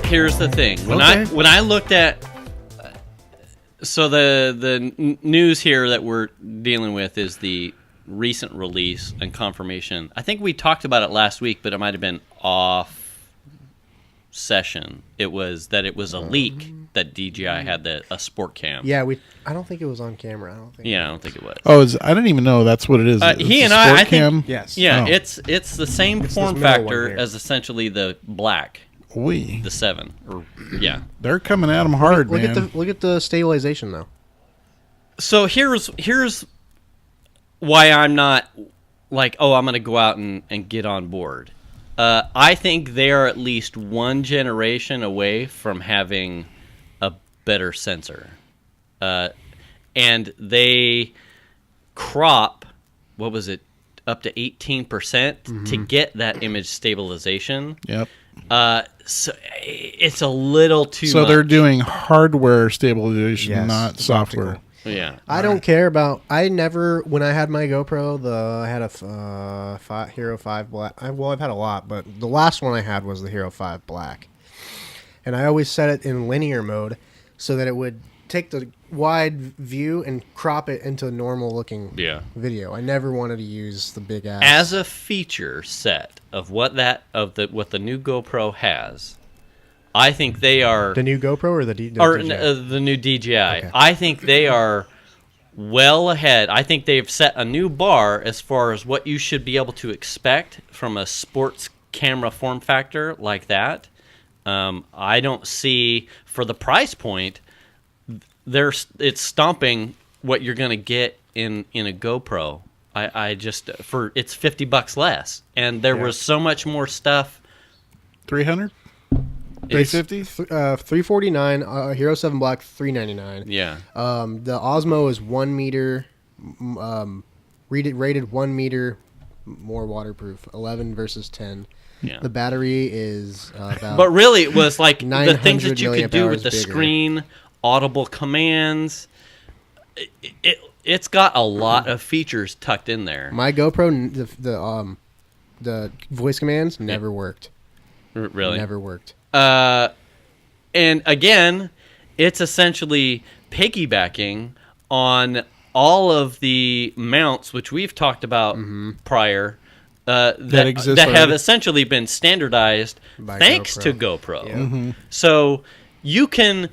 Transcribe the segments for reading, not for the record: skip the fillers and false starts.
Here's the thing. When I looked at so the news here that we're dealing with is the recent release and confirmation. I think we talked about it last week, but it might have been off session. It was a leak that DJI had a sport cam. Yeah, I don't think it was on camera. I don't think it was. Oh, I didn't even know that's what it is. He and I think yes. Yeah, it's the same form factor as essentially the Black. The 7, they're coming at them hard, man. Look at the stabilization though. So here's why I'm not like, I'm going to go out and get on board. I think they are at least one generation away from having a better sensor, and they crop up to 18% to get that image stabilization. Yep. So it's a little too So much. they're doing hardware stabilization, not software. Yeah. I don't care about. When I had my GoPro, I had a Hero 5 Black. I've had a lot, but the last one I had was the Hero 5 Black, and I always set it in linear mode so that it would take the wide view and crop it into normal looking video. I never wanted to use the big ass. As a feature set of what the new GoPro has, I think they are the new GoPro or the new DJI. Okay. I think they are well ahead. I think they've set a new bar as far as what you should be able to expect from a sports camera form factor like that. I don't see, for the price point, it's stomping what you're going to get in a GoPro. It's $50 less, and there was so much more stuff. 300, 350, 349. Hero 7 Black, $399. Yeah. The Osmo is 1 meter, rated 1 meter, more waterproof. 11 versus 10. Yeah. The battery is about. But really, it was like the things that you could do with the bigger. screen, audible commands. It's got a lot of features tucked in there. My GoPro, the voice commands never worked. Really? Never worked. And again, it's essentially piggybacking on all of the mounts, which we've talked about prior, that have essentially been standardized thanks to GoPro. Yeah. So you can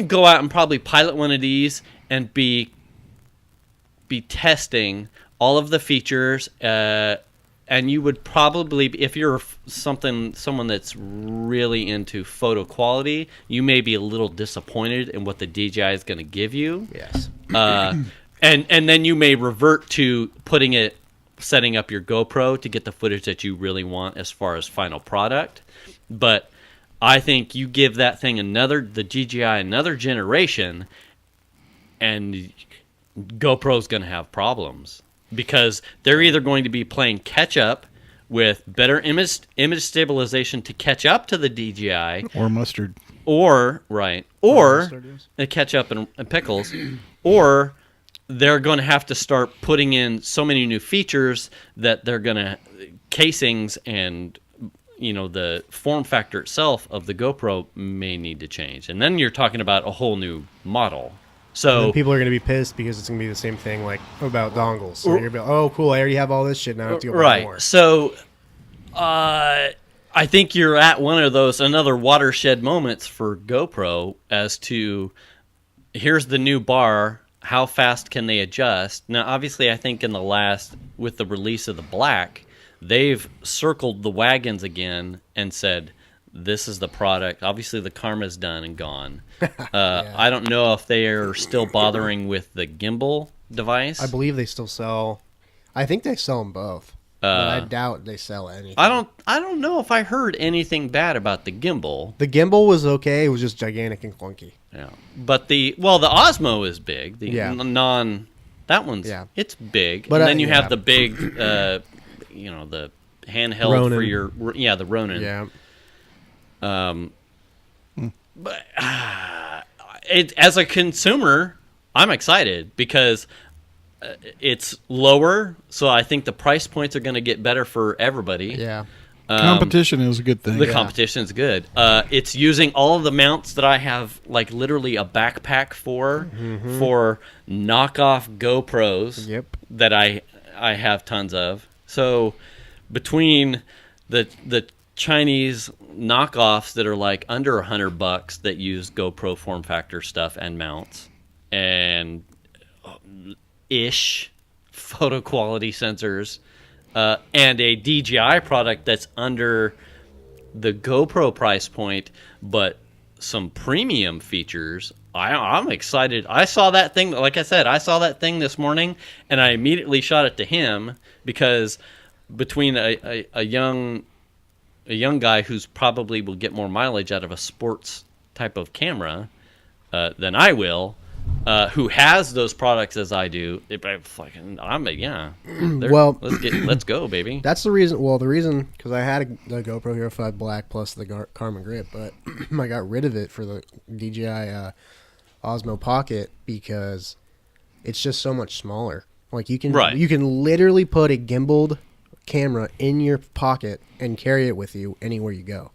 go out and probably pilot one of these and be testing all of the features, and you would probably, if you're someone that's really into photo quality, you may be a little disappointed in what the DJI is going to give you. Yes. And then you may revert to setting up your GoPro to get the footage that you really want as far as final product. But I think you give that thing the DJI another generation, and GoPro's going to have problems, because they're either going to be playing catch up with better image stabilization to catch up to the DJI, or mustard, or catch up in pickles, or they're going to have to start putting in so many new features that they're going to casings and the form factor itself of the GoPro may need to change, and then you're talking about a whole new model. So people are going to be pissed because it's going to be the same thing like about dongles. So you're going to be like, oh, cool, I already have all this shit, now I have to go buy more. So I think you're at one of those, another watershed moments for GoPro as to, here's the new bar, how fast can they adjust? Now, obviously, I think with the release of the Black, they've circled the wagons again and said, this is the product. Obviously, the Karma's done and gone. I don't know if they are still bothering with the gimbal device. I believe they still sell. I think they sell them both. But I doubt they sell anything. I don't know if I heard anything bad about the gimbal. The gimbal was okay. It was just gigantic and clunky. Yeah, but the Osmo is big. The Yeah. that one's it's big. But and then you have the big, the handheld Ronin. for your the Ronin. Yeah. But as a consumer, I'm excited because it's lower, so I think the price points are going to get better for everybody. Yeah. Competition is a good thing. The competition's good. It's using all of the mounts that I have, like literally a backpack for knockoff GoPros. Yep. That I have tons of. So between the Chinese knockoffs that are like under $100 that use GoPro form factor stuff and mounts and ish photo quality sensors. And a DJI product that's under the GoPro price point, but some premium features. I'm excited. I saw that thing. Like I said, I saw that thing this morning, and I immediately shot it to him because between a young guy who's probably will get more mileage out of a sports type of camera than I will. Who has those products as I do? Well, let's go, baby. That's the reason. Well, the reason because I had the GoPro Hero 5 Black plus the Karma Grip, but I got rid of it for the DJI Osmo Pocket because it's just so much smaller. Like you can literally put a gimbaled camera in your pocket and carry it with you anywhere you go.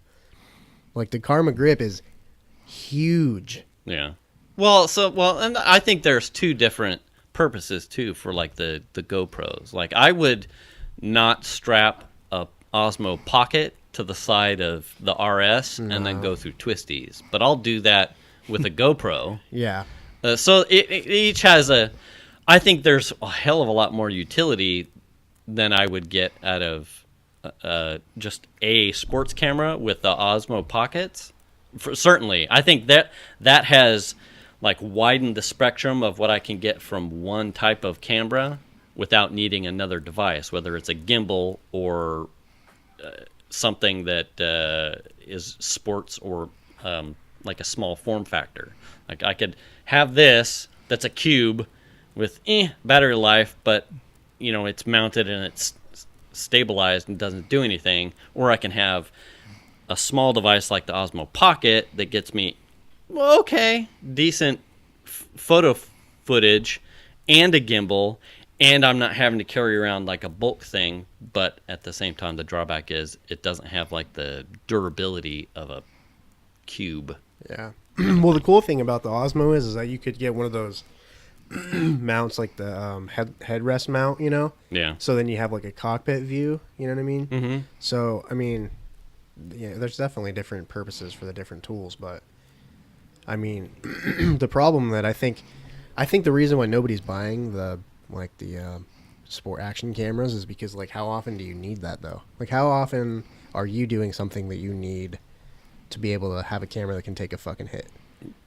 Like the Karma Grip is huge. Yeah. And I think there's two different purposes too for like the GoPros. Like I would not strap a Osmo Pocket to the side of the RS and then go through twisties, but I'll do that with a GoPro. Yeah. So it each has I think there's a hell of a lot more utility than I would get out of just a sports camera with the Osmo Pockets. Certainly, I think that has like widened the spectrum of what I can get from one type of camera without needing another device, whether it's a gimbal or something that is sports or like a small form factor. Like I could have this that's a cube with battery life, but it's mounted and it's stabilized and doesn't do anything, or I can have a small device like the Osmo Pocket that gets me decent photo footage and a gimbal, and I'm not having to carry around like a bulk thing, but at the same time the drawback is it doesn't have like the durability of a cube. Yeah. Well, the cool thing about the Osmo is that you could get one of those mounts like the headrest mount, Yeah. So then you have like a cockpit view, you know what I mean? Mm-hmm. So, I mean, there's definitely different purposes for the different tools, but I mean, the problem that I think the reason why nobody's buying the sport action cameras is because like how often do you need that though? Like how often are you doing something that you need to be able to have a camera that can take a fucking hit?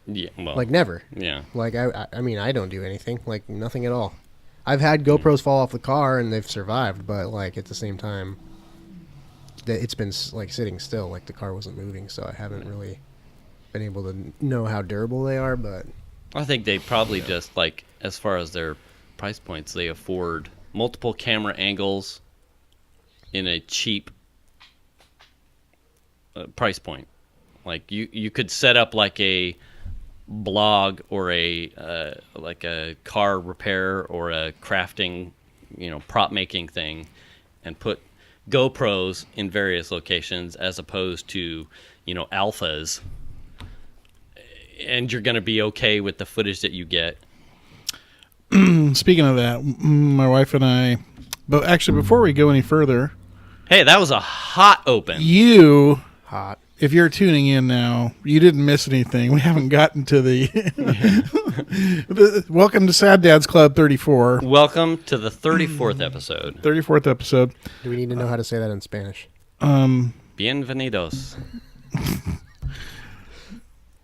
Yeah, well, like never. Yeah. Like I mean I don't do anything, like nothing at all. I've had GoPros fall off the car and they've survived, but like at the same time it's been like sitting still, like the car wasn't moving, so I haven't really been able to know how durable they are. But I think they probably just like, as far as their price points, they afford multiple camera angles in a cheap price point. Like you could set up like a blog or a like a car repair or a crafting, prop making thing, and put GoPros in various locations as opposed to alphas, and you're going to be okay with the footage that you get. Speaking of that, my wife and I, but actually before we go any further, hey, that was a hot open. Hot. If you're tuning in now, you didn't miss anything. We haven't gotten to the welcome to Sad Dad's Club 34. Welcome to the 34th episode. 34th episode. Do we need to know how to say that in Spanish? Bienvenidos.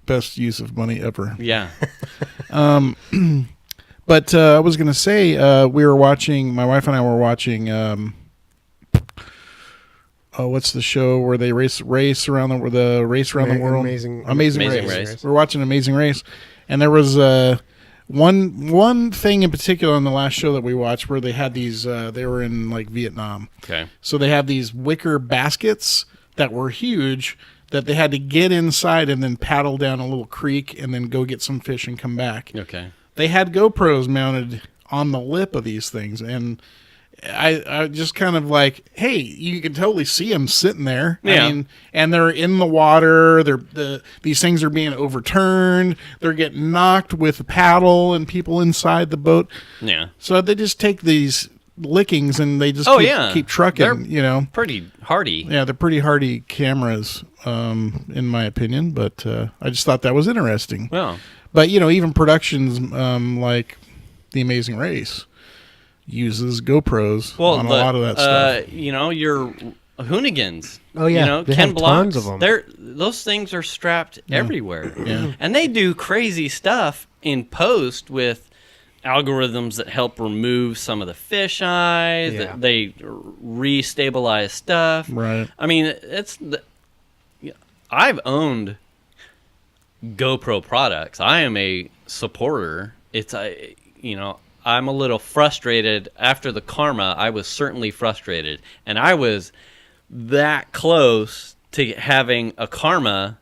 Best use of money ever. Yeah. But I was going to say, we were watching, my wife and I were watching, what's the show where they race around the world? Amazing Race. We're watching Amazing Race. And there was one thing in particular on the last show that we watched where they had these, they were in like Vietnam. Okay. So they had these wicker baskets that were huge that they had to get inside and then paddle down a little creek and then go get some fish and come back. Okay. They had GoPros mounted on the lip of these things, and I just kind of like, hey, you can totally see them sitting there. Yeah. I mean, and they're in the water. These things are being overturned. They're getting knocked with a paddle and people inside the boat. Yeah. So they just take these lickings and they just keep trucking. They're you know, pretty hardy. yeah, they're pretty hardy cameras, in my opinion. But I just thought that was interesting. Well, But, you know, even productions like The Amazing Race uses GoPros on a lot of that stuff. You know, your Hoonigans. Oh, yeah. You know, They Ken have Blocks. tons of them. Those things are strapped everywhere. Yeah. And they do crazy stuff in post with algorithms that help remove some of the fish eyes. Yeah. That they restabilize stuff. Right. I mean, I've owned GoPro products. I am a supporter. I'm a little frustrated after the Karma. I was certainly frustrated, and I was that close to having a Karma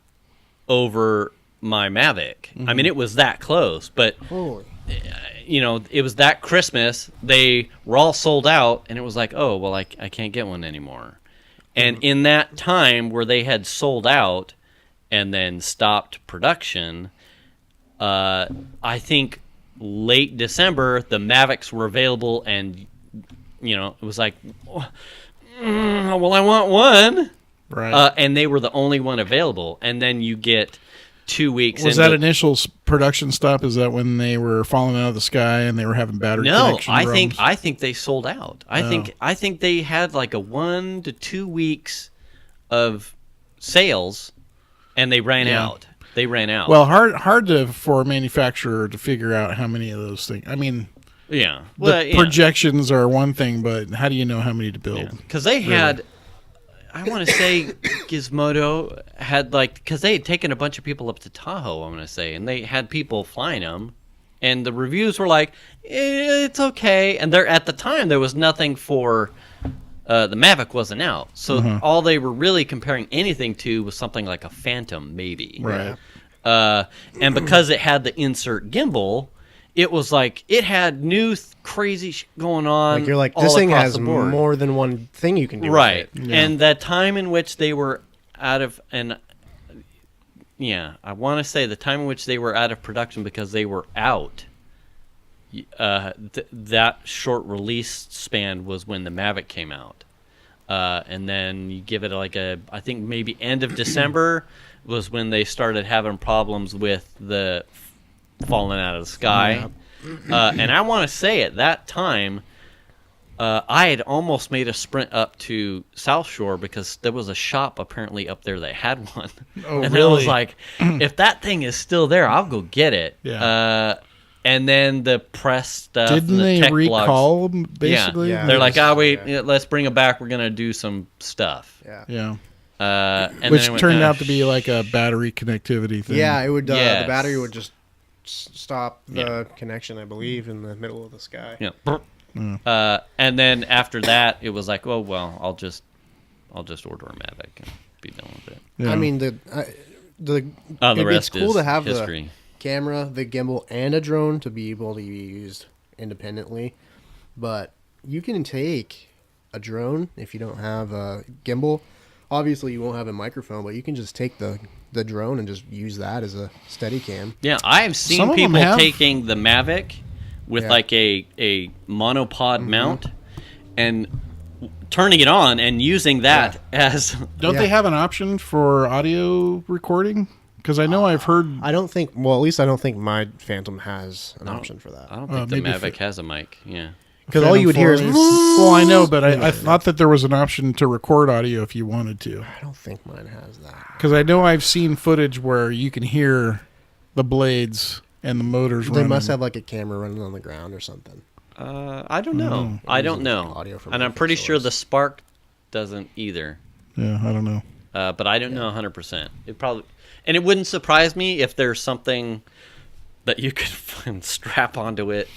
over my Mavic. Mm-hmm. I mean, it was that close, but Holy. you know, it was that Christmas. They were all sold out, and it was like, oh, well, I can't get one anymore. And in that time where they had sold out and then stopped production, I think late December, the Mavics were available, and, you know, it was like, well, I want one. Right. And they were the only one available. And then you get 2 weeks. Was that initial production stop? Is that when they were falling out of the sky and they were having battery connection problems? I think they sold out. I think they had like a 1 to 2 weeks of sales, and they ran out. They ran out. Well, hard for a manufacturer to figure out how many of those things. I mean, yeah. the projections are one thing, but how do you know how many to build? Because they had, I want to say, Gizmodo had because they had taken a bunch of people up to Tahoe, I want to say, and they had people flying them, and the reviews were like, it's okay. And at the time, there was nothing for. The Mavic wasn't out, so all they were really comparing anything to was something like a Phantom, maybe. Right. And because it had the insert gimbal, it was like it had new crazy going on. Like you're like, all this thing across has the board. more than one thing you can do. Right. With it. Yeah. And the time in which they were out of I want to say the time in which they were out of production because they were out. That short release span was when the Mavic came out. And then you give it I think maybe end of December was when they started having problems with the falling out of the sky. And I want to say at that time, I had almost made a sprint up to South Shore because there was a shop apparently up there that had one. Oh, and really? I was like, if that thing is still there, I'll go get it. Yeah. And then the press stuff. Didn't and the they tech recall them, basically? Yeah. They're like, Yeah. let's bring them back. We're going to do some stuff. Yeah. Yeah. And Which then it went, turned out to be like a battery connectivity thing. Yeah, it would. Yes. The battery would just stop the connection, I believe, in the middle of the sky. Yeah. And then after that, it was like, oh well, I'll just order a Mavic and be done with it. Yeah. I mean, the Rest it's cool is to have history. the camera, the gimbal, and a drone to be able to be used independently. But you can take a drone if you don't have a gimbal. Obviously, you won't have a microphone, but you can just take the drone and just use that as a steady cam. Yeah, I have seen Some of them people have- taking the Mavic with Yeah. like a monopod mount and turning it on and using that as Don't Yeah. they have an option for audio recording? Because I know I've heard. I don't think. Well, at least I don't think my Phantom has an option for that. I don't think the maybe Mavic has a mic. Yeah. Because all you would hear is... Well, I know, but I thought that there was an option to record audio if you wanted to. I don't think mine has that. Because I know I've seen footage where you can hear the blades and the motors running. They must have like a camera running on the ground or something. I don't know. I don't know. And I'm pretty sure the Spark doesn't either. Yeah, I don't know. But I don't know 100%. It probably, and it wouldn't surprise me if there's something that you could strap onto it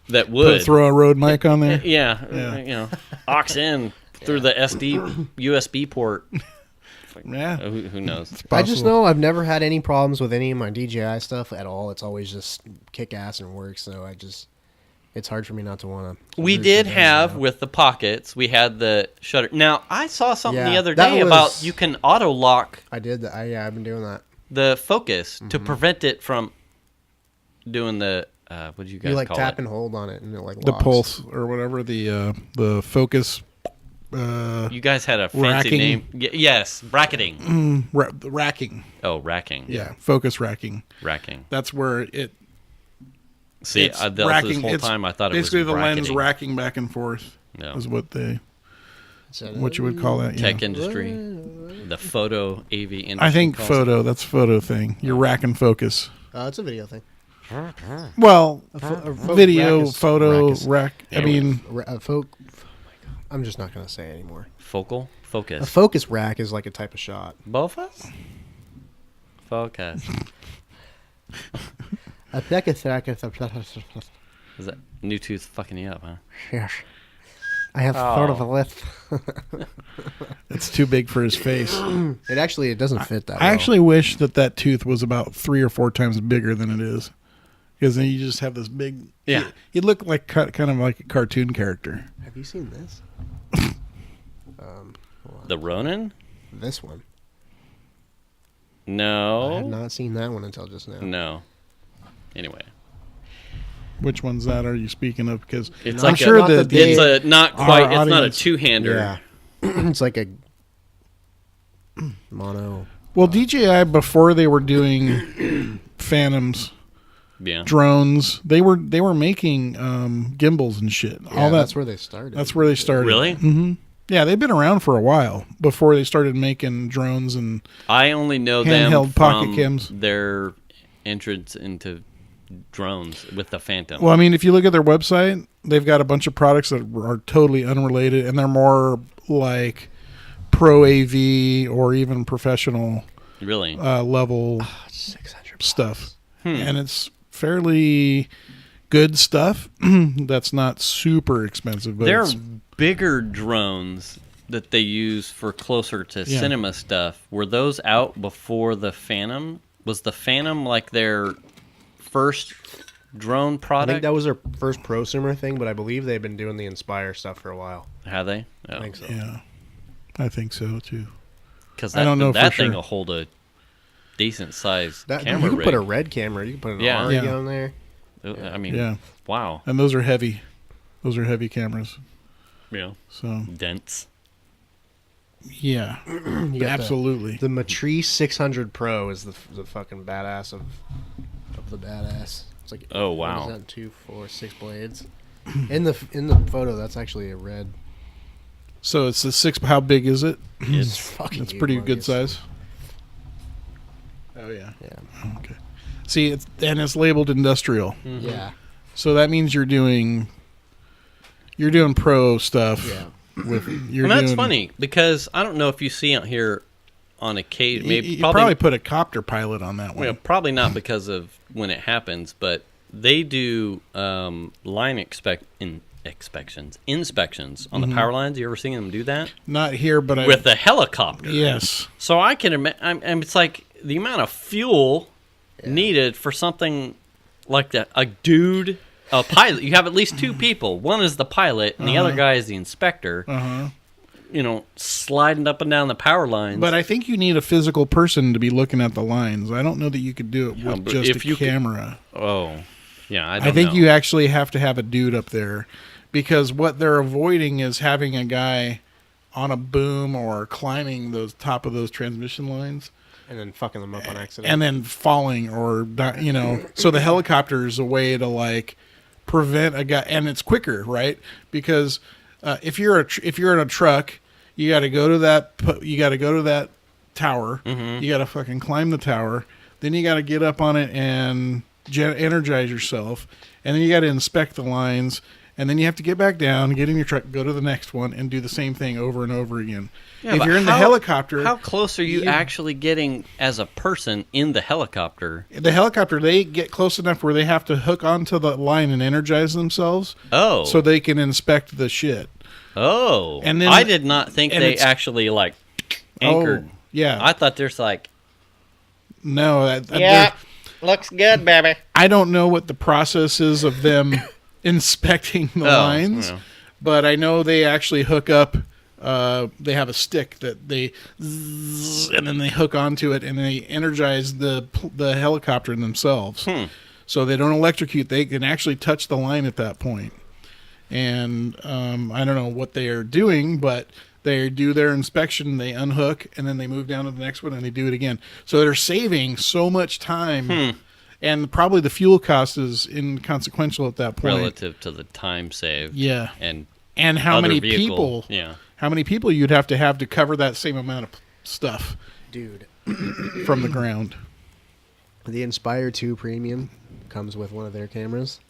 that would throw a Rode mic on there. Yeah. You know, aux in through the SD USB port. Yeah, who knows? I just know I've never had any problems with any of my DJI stuff at all. It's always just kick ass and works. So it's hard for me not to want to. We did have with the pockets. We had the shutter. Now I saw something the other day about you can auto lock. I did that. I've been doing that. The focus to prevent it from doing the. What do you guys call it? You tap and hold on it, and it locks. The pulse or whatever the focus. You guys had a fancy name. Yes, bracketing. Racking. Oh, racking. Yeah, focus racking. Racking. That's where it. See, this whole time I thought it was basically the lens racking back and forth. No. Is what you would call that. Tech industry, the photo AV industry. I think that's photo thing. You're racking focus. It's a video thing. Well, video, photo, rack. I mean, I'm just not going to say anymore. Focus. A focus rack is like a type of shot. Focus. A focus rack is Is that new tooth fucking you up, huh? Yes. I have sort of a list. It's too big for his face. It doesn't fit that I actually wish that tooth was about 3 or 4 times bigger than it is. Because then you just have this big... Yeah. You look like kind of like a cartoon character. Have you seen this? The Ronin? This one. No. I had not seen that one until just now. No. Anyway. Which one's that are you speaking of? Because it's like it's not a two-hander. Yeah. It's like a mono. Well, DJI, before they were doing Phantoms, drones, they were making gimbals and shit. Yeah, all that's where they started. That's where they started. Really? Mm-hmm. Yeah, they've been around for a while before they started making drones and I only know them from their entrance into drones with the Phantom. Well, I mean, if you look at their website, they've got a bunch of products that are totally unrelated, and they're more like pro AV or even professional level 600 stuff. And it's fairly good stuff that's not super expensive. But there are bigger drones that they use for closer to cinema stuff. Were those out before the Phantom? Was the Phantom like their first drone product? I think that was their first prosumer thing, but I believe they've been doing the Inspire stuff for a while. Have they? I think so. Yeah, I think so too. Because I don't know that thing will hold a decent sized camera. You can put a red camera. You can put an ARRI on there. I mean, wow. And those are heavy. Those are heavy cameras. Yeah. So dense. Yeah. Absolutely. The Matrice 600 Pro is the fucking badass of the badass. It's like wow. What is that? 2, 4, 6 blades. In the photo, that's actually a red. So it's the 6. How big is it? It's fucking. It's pretty good size. Oh yeah. Yeah. Okay. See, it's labeled industrial. Mm-hmm. Yeah. So that means you're doing pro stuff. Yeah. And that's funny because I don't know if you see out here on occasion. Maybe you probably put a copter pilot on that one. Well, probably not because of when it happens, but they do line inspections on the power lines. You ever seen them do that? Not here, but with the helicopter. Yes. So I can imagine. It's like the amount of fuel needed for something like that. A pilot. You have at least 2 people. One is the pilot, and the other guy is the inspector. Sliding up and down the power lines. But I think you need a physical person to be looking at the lines. I don't know that you could do it with just a camera. I think you actually have to have a dude up there, because what they're avoiding is having a guy on a boom or climbing those top of those transmission lines. And then fucking them up on accident. And then falling or, so the helicopter is a way to prevent a guy, and it's quicker, right? Because if you're in a truck, you got to go to that tower. Mm-hmm. You got to fucking climb the tower. Then you got to get up on it and energize yourself, and then you got to inspect the lines, and then you have to get back down, get in your truck, go to the next one, and do the same thing over and over again. Yeah, if you're in the helicopter, how close are you actually getting as a person in the helicopter? The helicopter, they get close enough where they have to hook onto the line and energize themselves. Oh, so they can inspect the shit. Oh, and then I did not think they actually like anchored. Oh, yeah, I thought there's like. No, looks good, baby. I don't know what the process is of them inspecting the lines, but I know they actually hook up. They have a stick that they, and then they hook onto it, and they energize the helicopter themselves. So they don't electrocute. They can actually touch the line at that point. And I don't know what they are doing, but they do their inspection, they unhook, and then they move down to the next one, and they do it again. So they're saving so much time, and probably the fuel cost is inconsequential at that point. Relative to the time saved. Yeah. And how many people? Yeah. How many people you'd have to cover that same amount of stuff, dude, from the ground. The Inspire 2 Premium comes with one of their cameras.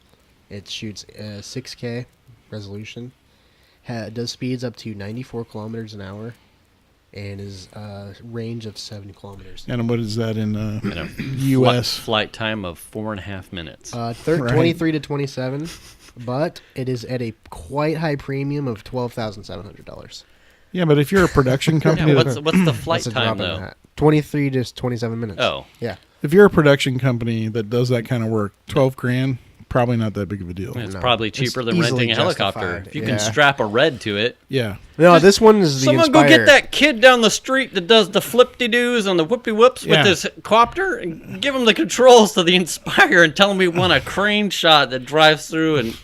It shoots 6K resolution. Does speeds up to 94 kilometers an hour, and is range of 7 kilometers. And what is that in U.S.? Flight time of 4.5 minutes. 23 to 27, but it is at a quite high premium of $12,700. Yeah, but if you're a production company, what's the flight time though? 23 to 27 minutes. Oh, yeah. If you're a production company that does that kind of work, $12,000. Probably not that big of a deal. It's probably cheaper than renting a helicopter. If you can strap a red to it. Yeah. No, this one is the Someone Inspire. go get that kid down the street that does the flip-de-doos and the whoopie-whoops with this copter and give him the controls to the Inspire and tell him we want a crane shot that drives through. And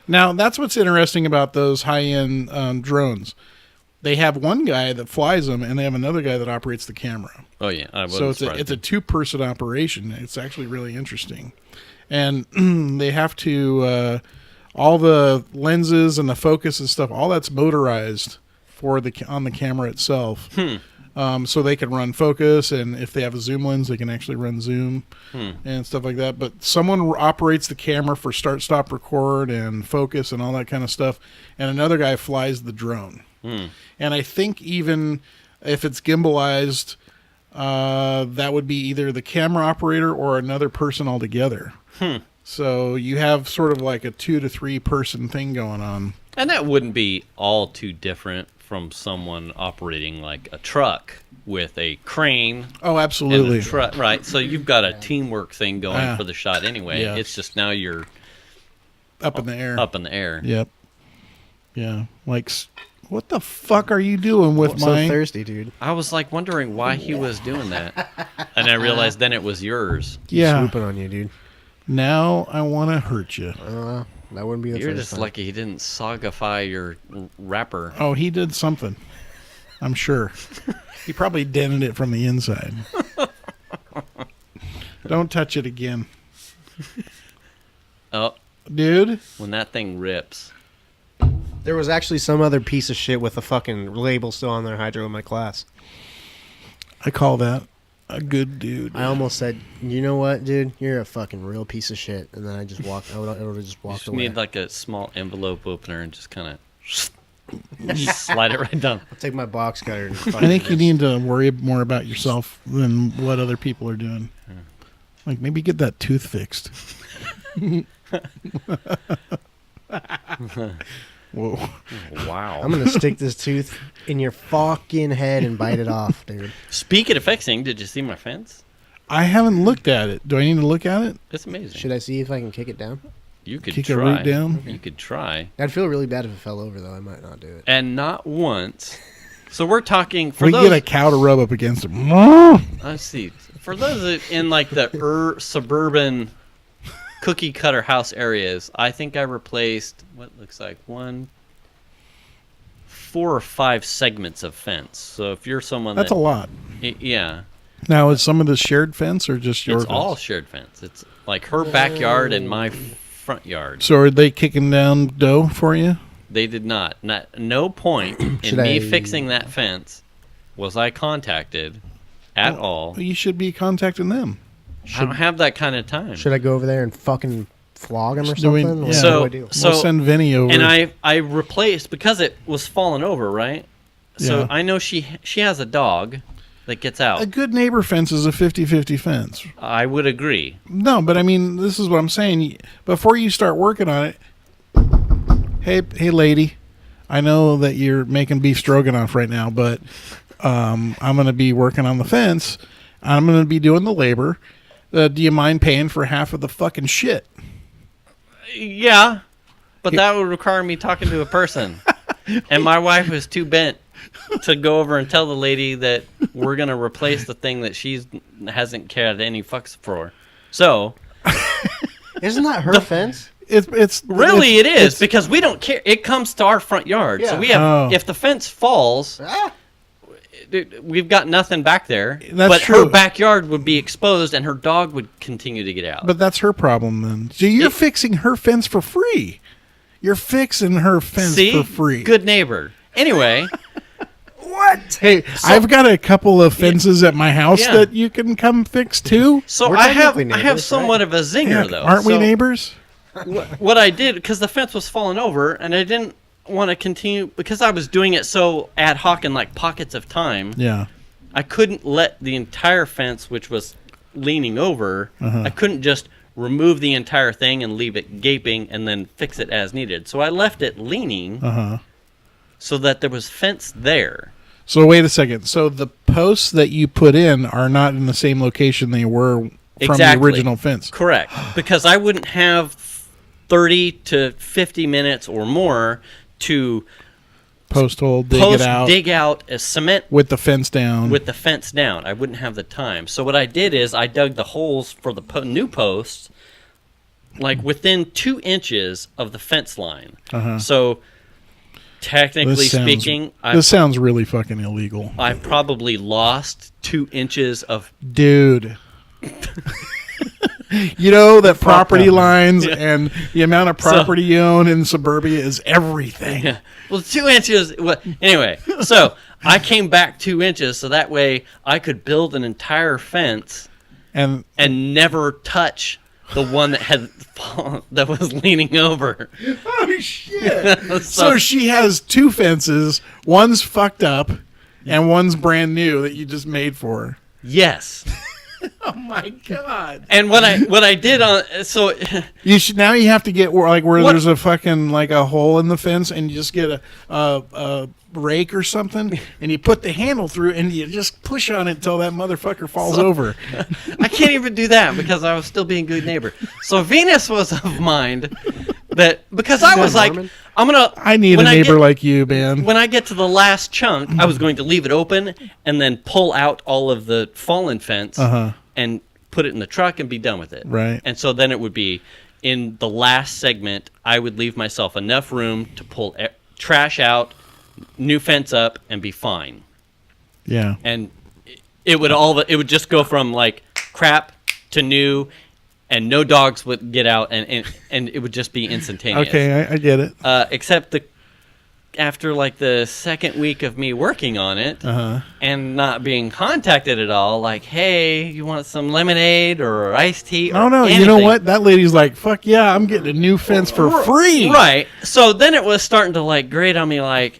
now, that's what's interesting about those high-end drones. They have one guy that flies them, and they have another guy that operates the camera. Oh, yeah. So it's a two-person operation. It's actually really interesting. And they have to all the lenses and the focus and stuff, all that's motorized on the camera itself. So they can run focus, and if they have a zoom lens, they can actually run zoom and stuff like that. But someone operates the camera for start, stop, record, and focus and all that kind of stuff, and another guy flies the drone. And I think even if it's gimbalized, that would be either the camera operator or another person altogether. So you have sort of like a 2 to 3 person thing going on. And that wouldn't be all too different from someone operating like a truck with a crane. Oh, absolutely. Right. So you've got a teamwork thing going for the shot anyway. Yeah. It's just now you're up in the air. Up in the air. Yep. Yeah. Like, what the fuck are you doing with mine? So thirsty, dude. I was like wondering why he was doing that. And I realized then it was yours. Yeah. Swooping on you, dude. Now I want to hurt you. That wouldn't be the You're first just time. lucky he didn't sagify your wrapper. Oh, he did something. I'm sure. He probably dented it from the inside. Don't touch it again. Oh. Dude. When that thing rips. There was actually some other piece of shit with a fucking label still on their Hydro in my class. I call that a good dude. I almost said, you know what, dude? You're a fucking real piece of shit. And then I just walked. I would have just walked away. You need like a small envelope opener and just kind of slide it right down. I'll take my box cutter. And I think you need to worry more about yourself than what other people are doing. Like maybe get that tooth fixed. Whoa. Wow. I'm going to stick this tooth in your fucking head and bite it off, dude. Speaking of fixing, did you see my fence? I haven't looked at it. Do I need to look at it? It's amazing. Should I see if I can kick it down? You could kick try. Kick it right down? You could try. I'd feel really bad if it fell over, though. I might not do it. And not once. So we're talking... We get a cow to rub up against it. I see. For those in like the suburban... cookie cutter house areas, I think I replaced what looks like 4 or 5 segments of fence. So if you're someone that's a lot. Yeah. Now is some of the shared fence or just your It's fence? all shared fence. It's like her backyard and my front yard. So are they kicking down dough for you? They did not. No point in me fixing that fence was I contacted at all. You should be contacting them. I don't have that kind of time. Should I go over there and fucking flog him or something? Yeah. So we'll send Vinny over. And I replaced, because it was falling over, right? So Yeah. I know she has a dog that gets out. A good neighbor fence is a 50-50 fence. I would agree. No, but I mean, this is what I'm saying. Before you start working on it, hey, lady, I know that you're making beef stroganoff right now, but I'm going to be working on the fence. I'm going to be doing the labor. Do you mind paying for half of the fucking shit? Yeah, but that would require me talking to a person. And my wife was too bent to go over and tell the lady that we're going to replace the thing that she hasn't cared any fucks for. So, isn't that her fence? It is, because we don't care. It comes to our front yard. Yeah. So we have, if the fence falls, we've got nothing back there. That's true. Her backyard would be exposed and her dog would continue to get out. But that's her problem then. So you're fixing her fence for free. You're fixing her fence for free. Good neighbor. Anyway. What? Hey, I've got a couple of fences at my house that you can come fix too. So I have somewhat of a zinger though. Aren't we neighbors? What I did, because the fence was falling over and I didn't want to continue, because I was doing it so ad hoc in like pockets of time. Yeah. I couldn't let the entire fence, which was leaning over, I couldn't just remove the entire thing and leave it gaping and then fix it as needed. So I left it leaning so that there was fence there. So wait a second. So the posts that you put in are not in the same location they were from the original fence. Correct. Because I wouldn't have 30 to 50 minutes or more to post hole, dig out a cement with the fence down. I wouldn't have the time. So what I did is I dug the holes for the new posts like within 2 inches of the fence line. So technically speaking, this sounds really fucking illegal. I probably lost 2 inches of dude. You know that property lines and the amount of property you own in suburbia is everything. Yeah. Well, 2 inches. Well, anyway, so I came back 2 inches so that way I could build an entire fence and never touch the one that had fallen, that was leaning over. Oh shit! So she has 2 fences. One's fucked up, and one's brand new that you just made for her. Yes. Oh my god! And what I did on you have to get where there's a fucking like a hole in the fence, and you just get a rake or something, and you put the handle through, and you just push on it until that motherfucker falls over. I can't even do that because I was still being a good neighbor. So Venus was of mind that because I was like, I need a neighbor like you, man. When I get to the last chunk, I was going to leave it open and then pull out all of the fallen fence and put it in the truck and be done with it. Right. And so then it would be in the last segment, I would leave myself enough room to pull trash out, new fence up, and be fine. Yeah. And it would just go from like crap to new, and no dogs would get out, and it would just be instantaneous. Okay, I get it. Except after like the second week of me working on it and not being contacted at all, like, hey, you want some lemonade or iced tea? Oh no, anything. You know what? That lady's like, fuck yeah, I'm getting a new fence for free. Right. So then it was starting to like grate on me, like,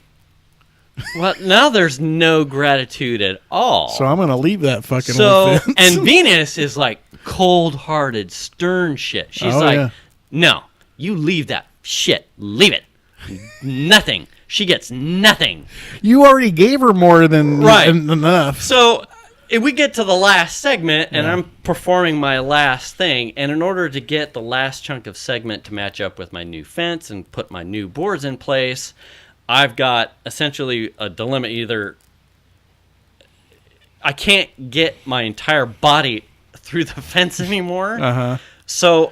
well, now there's no gratitude at all. So I'm gonna leave that fucking old fence. And Venus is like cold-hearted, stern shit. She's no, you leave that shit. Leave it. Nothing. She gets nothing. You already gave her more than enough. So we get to the last segment, and I'm performing my last thing. And in order to get the last chunk of segment to match up with my new fence and put my new boards in place, I've got essentially a dilemma. Either I can't get my entire body through the fence anymore. So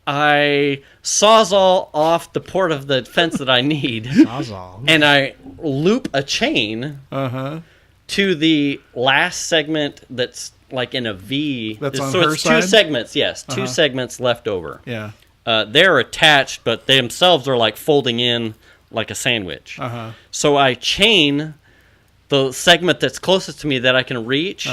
I sawzall off the port of the fence that I need. And I loop a chain to the last segment that's like in a V. That's on so her it's side? 2 segments, yes. 2 segments left over. Yeah. they're attached, but they themselves are like folding in like a sandwich. So I chain the segment that's closest to me that I can reach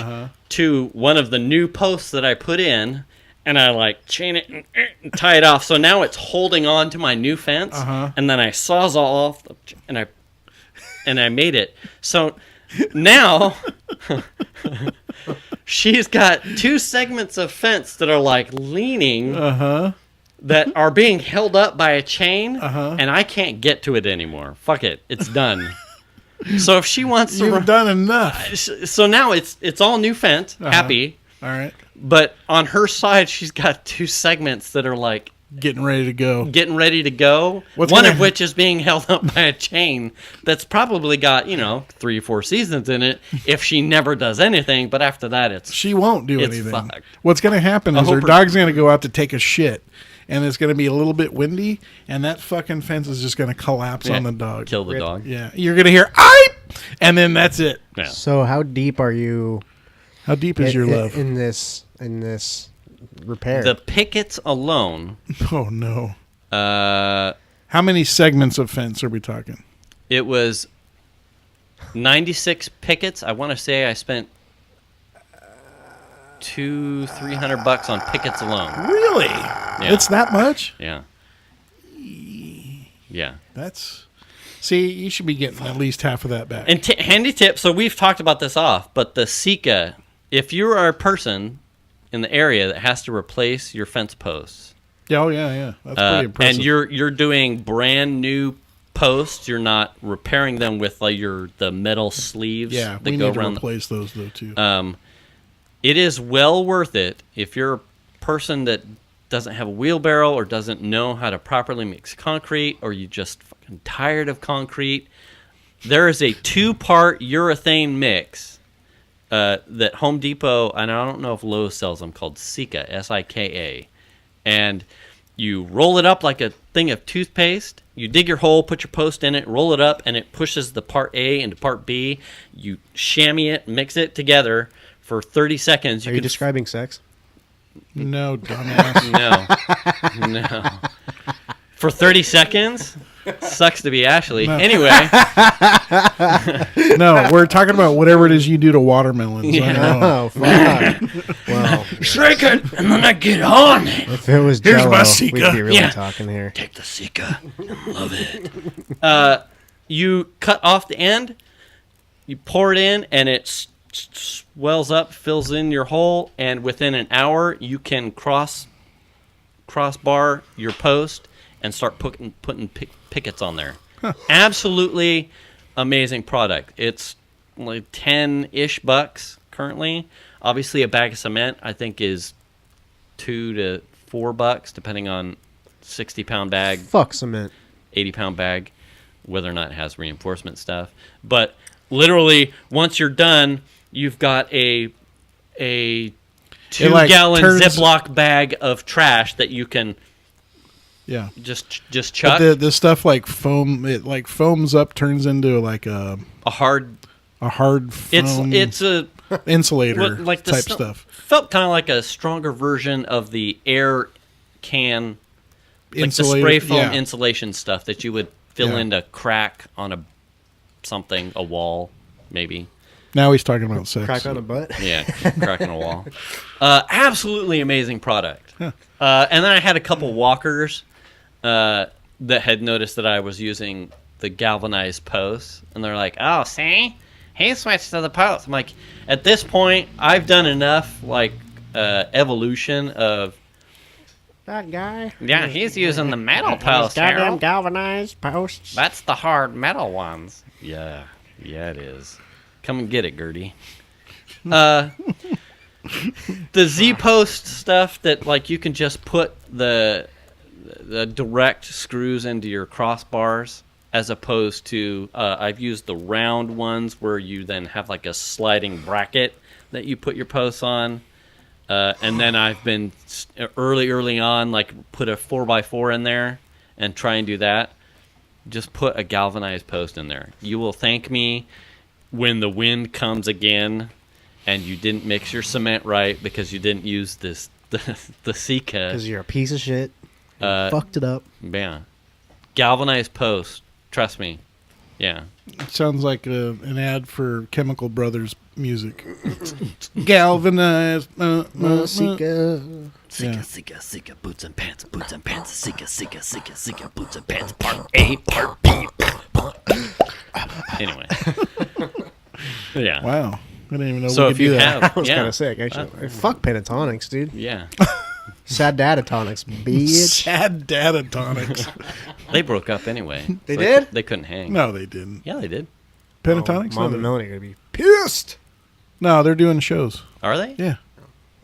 to one of the new posts that I put in, and I like chain it and tie it off. So now it's holding on to my new fence, and then I sawzall off and I made it. So now she's got two segments of fence that are like leaning that are being held up by a chain, and I can't get to it anymore. Fuck it, it's done. So if she wants to, you've done enough. So now it's all new fence, happy. All right. But on her side, she's got two segments that are like getting ready to go. One of which is being held up by a chain that's probably got 3 or 4 seasons in it. If she never does anything, but after that, she won't do anything. Fucked. What's going to happen is her dog's going to go out to take a shit. And it's going to be a little bit windy, and that fucking fence is just going to collapse on the dog. Kill the dog. Yeah. You're going to hear, "Aye!" And then that's it. Yeah. So how deep are you? How deep is your love? In this repair? The pickets alone. Oh, no. How many segments of fence are we talking? It was 96 pickets. I want to say I spent $200-300 on pickets alone. Really? Yeah. It's that much? Yeah. See, you should be getting at least half of that back. And handy tip, so we've talked about this off, but the Sika, if you are a person in the area that has to replace your fence posts. Yeah. That's pretty impressive. And you're doing brand new posts, you're not repairing them with like the metal sleeves that go need around. To replace those though too. It is well worth it if you're a person that doesn't have a wheelbarrow or doesn't know how to properly mix concrete, or you just fucking tired of concrete. There is a 2-part urethane mix that Home Depot, and I don't know if Lowe's sells them, called Sika, S-I-K-A. And you roll it up like a thing of toothpaste. You dig your hole, put your post in it, roll it up, and it pushes the part A into part B. You chamois it, mix it together for 30 seconds. Are you describing sex? No, dumbass. No. For 30 seconds? Sucks to be Ashley. No. Anyway. No, we're talking about whatever it is you do to watermelons. Yeah. Oh, fuck. Well, shake it, and then I get on it. If it was Here's Jell-O, my Sika. we'd be really talking here. Take the Sika. Love it. You cut off the end, you pour it in, and it swells up, fills in your hole, and within an hour, you can crossbar your post and start putting pickets on there. Huh. Absolutely amazing product. It's like $10-ish currently. Obviously, a bag of cement I think is $2 to $4, depending on 60-pound bag. Fuck cement. 80-pound bag, whether or not it has reinforcement stuff. But literally, once you're done, you've got a 2-gallon Ziploc bag of trash that you can. Yeah, just chuck. But the stuff like foam, it like foams up, turns into like a hard foam. It's a insulator like type stuff. Felt kind of like a stronger version of the air can, like the spray foam insulation stuff that you would fill into crack on a wall, maybe. Now he's talking about sex. Crack on a butt? Yeah, crack on a wall. Absolutely amazing product. Huh. And then I had a couple walkers that had noticed that I was using the galvanized posts, and they're like, "Oh, see, he switched to the post." I'm like, at this point, I've done enough evolution of that guy. Yeah, he's using the metal posts. Goddamn galvanized posts. That's the hard metal ones. Yeah, it is. Come and get it, Gertie. The Z-post stuff that like you can just put the direct screws into your crossbars, as opposed to I've used the round ones where you then have like a sliding bracket that you put your posts on. And then I've been early on like put a 4x4 in there and try and do that. Just put a galvanized post in there. You will thank me when the wind comes again and you didn't mix your cement right because you didn't use the Sika. Because you're a piece of shit. Fucked it up. Yeah. Galvanized post. Trust me. Yeah. It sounds like an ad for Chemical Brothers music. Galvanized. Masika. Sika, boots and pants, Sika, boots and pants, part A, part B. Anyway. Yeah. Wow. I didn't even know So we if could you do that. have, That was yeah. kind of sick, actually. Fuck pentatonics, dude. Yeah. Sad datatonics, bitch. Sad data tonics. They broke up anyway. They So did? They couldn't hang. No, they didn't. Yeah, they did. Pentatonics? Mom No, and Melanie are going to be pissed. no, they're doing shows. Are they? Yeah.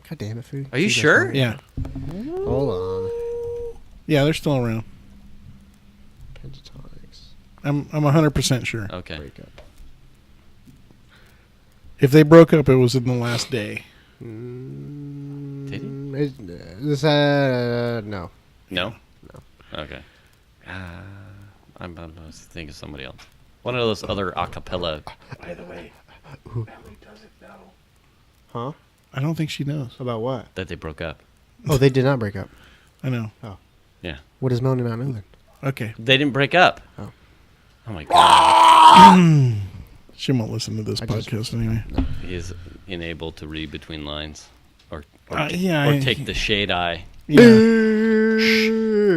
God damn it, food. Are you sure? Yeah. Hold on. Yeah, they're still around. Pentatonics. I'm 100% sure. Okay. Break up. If they broke up, it was in the last day. Did he? No. No? Okay. I'm thinking of somebody else. One of those other acapella. By the way, Melly doesn't know. Huh? I don't think she knows. About what? That they broke up. Oh, they did not break up. I know. Yeah. What does Melanie not know then? Okay. They didn't break up. Oh. Oh my god. She won't listen to this podcast anyway. He is unable to read between lines. Or yeah, or take the shade eye. Yeah.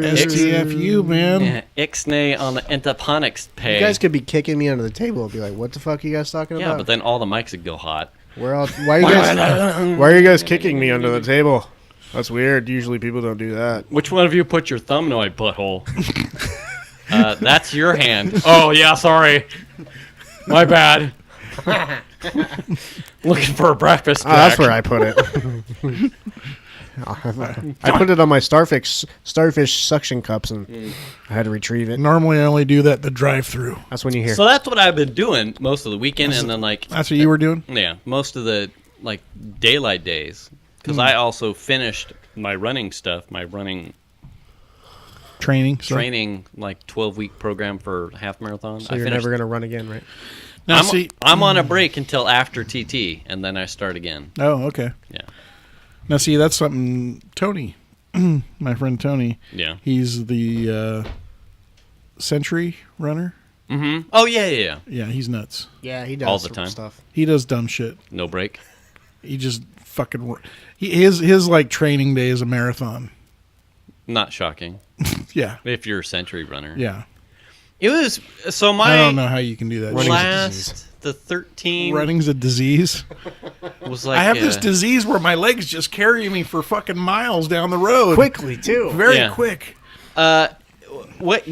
STFU, man. Yeah, ixnay on the entaponics pay. You guys could be kicking me under the table and be like, what the fuck are you guys talking Yeah, about? but then all the mics would go hot. Why are you guys kicking me under the table? That's weird. Usually people don't do that. Which one of you put your thumb in my butthole? That's your hand. Oh, yeah, sorry. My bad. Looking for a breakfast Oh, that's where I put it. I put it on my starfish suction cups and I had to retrieve it. Normally, I only do that the drive-through. That's when you hear. So that's what I've been doing most of the weekend, and then That's what you were doing? yeah, most of the daylight days, because I also finished my running stuff, my running Training. So. training 12-week program for half marathon. So you're never going to run again, right? Now, see. I'm on a break until after TT, and then I start again. Oh, okay. Yeah. Now, see, that's something Tony, my friend Tony, Yeah. he's the century runner. Mm-hmm. Oh, yeah. Yeah, he's nuts. Yeah, he does All the some time. stuff. He does dumb shit. No break. He just fucking his like training day is a marathon. Not shocking. Yeah. If you're a century runner. Yeah. It was, so I don't know how you can do that. Running's a last, the 13 Running's a disease. was like. I have this disease where my legs just carry me for fucking miles down the road. Quickly, too. Very Yeah. quick. What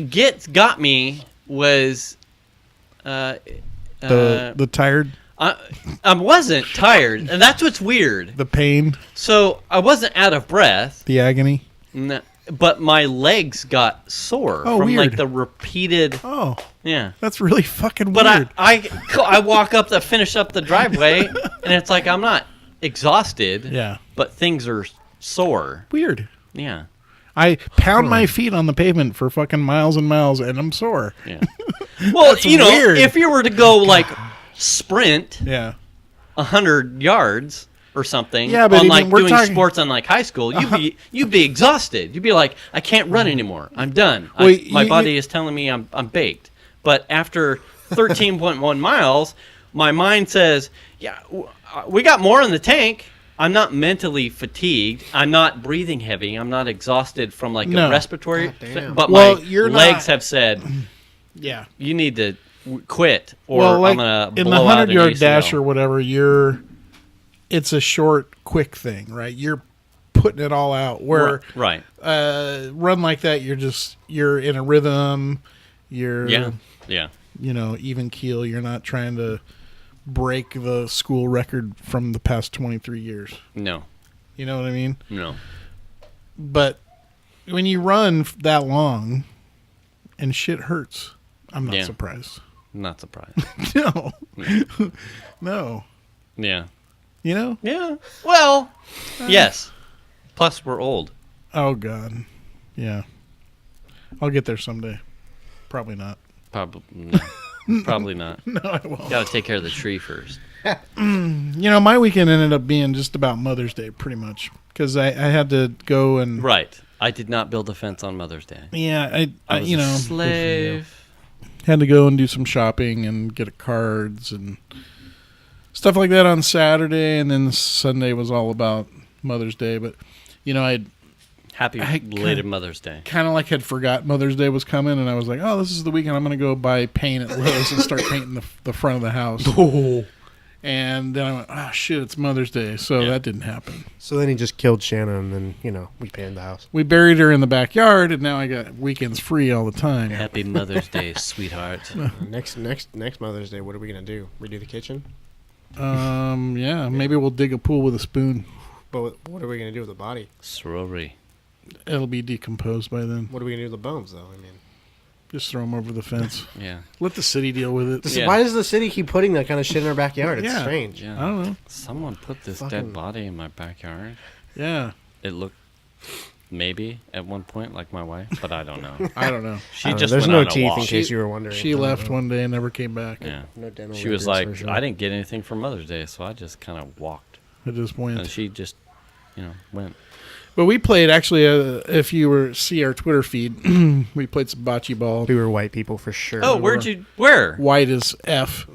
got me was. The tired, I wasn't tired, and that's what's weird. the pain, So I wasn't out of breath, the agony. but my legs got sore Oh, from weird. the repeated. Oh, Yeah, that's really fucking but weird. I walk up to finish up the driveway, and it's like I'm not exhausted. Yeah. but things are sore. Weird. Yeah, I pound my feet on the pavement for fucking miles and miles, and I'm sore. yeah. Well, That's you know, weird. if you were to go sprint Yeah. 100 yards or something, Yeah, but on even- we're doing talking- sports on high school, you'd be exhausted. You'd be like, I can't run anymore. I'm done. Well, My body is telling me I'm baked. But after 13.1 miles, my mind says, yeah, we got more in the tank. I'm not mentally fatigued. I'm not breathing heavy. I'm not exhausted from a No. respiratory. God damn. But Well, my you're legs not- have said, Yeah. you need to quit, or Well, like I'm gonna in the blow out an 100-yard ACL. dash or whatever, it's a short, quick thing, right? You're putting it all out. Where Right. run like that, you're in a rhythm. You're Yeah. even keel. You're not trying to break the school record from the past 23 years. No. You know what I mean? No. But when you run that long and shit hurts, I'm not Yeah. surprised. Not surprised. No. No. Yeah. You know? Yeah. Well, yes. Plus, we're old. Oh, God. Yeah. I'll get there someday. Probably not. Probably no. Probably not. No, I won't. Got to take care of the tree first. My weekend ended up being just about Mother's Day, pretty much. Because I had to go and Right. I did not build a fence on Mother's Day. Yeah, I was a slave. Had to go and do some shopping and get cards and stuff like that on Saturday, and then Sunday was all about Mother's Day. But Happy belated Mother's Day. Kind of like had forgot Mother's Day was coming, and I was like, oh, this is the weekend. I'm going to go buy paint at Lowe's and start painting the front of the house. Oh. And then I went, oh, shit, it's Mother's Day. So that didn't happen. So then he just killed Shanna, and then, we painted the house. We buried her in the backyard, and now I got weekends free all the time. Happy Mother's Day, sweetheart. Next Mother's Day, what are we going to do? Redo the kitchen? Yeah, maybe we'll dig a pool with a spoon. But what are we going to do with the body? Sorority. It'll be decomposed by then. What are we going to do with the bones, though? I mean, just throw them over the fence. Yeah. Let the city deal with it. Why does the city keep putting that kind of shit in our backyard? It's strange. Yeah. I don't know. Someone put this dead body in my backyard. Yeah. It looked maybe at one point like my wife, but I don't know. I don't know. There's no teeth in case you were wondering. She left one day and never came back. Yeah. No dental she was like, I didn't get anything for Mother's Day, so I just kind of walked. I just went. And she just, went. But we played, actually, if you see our Twitter feed, we played some bocce ball. We were white people for sure. Oh, where? White as F.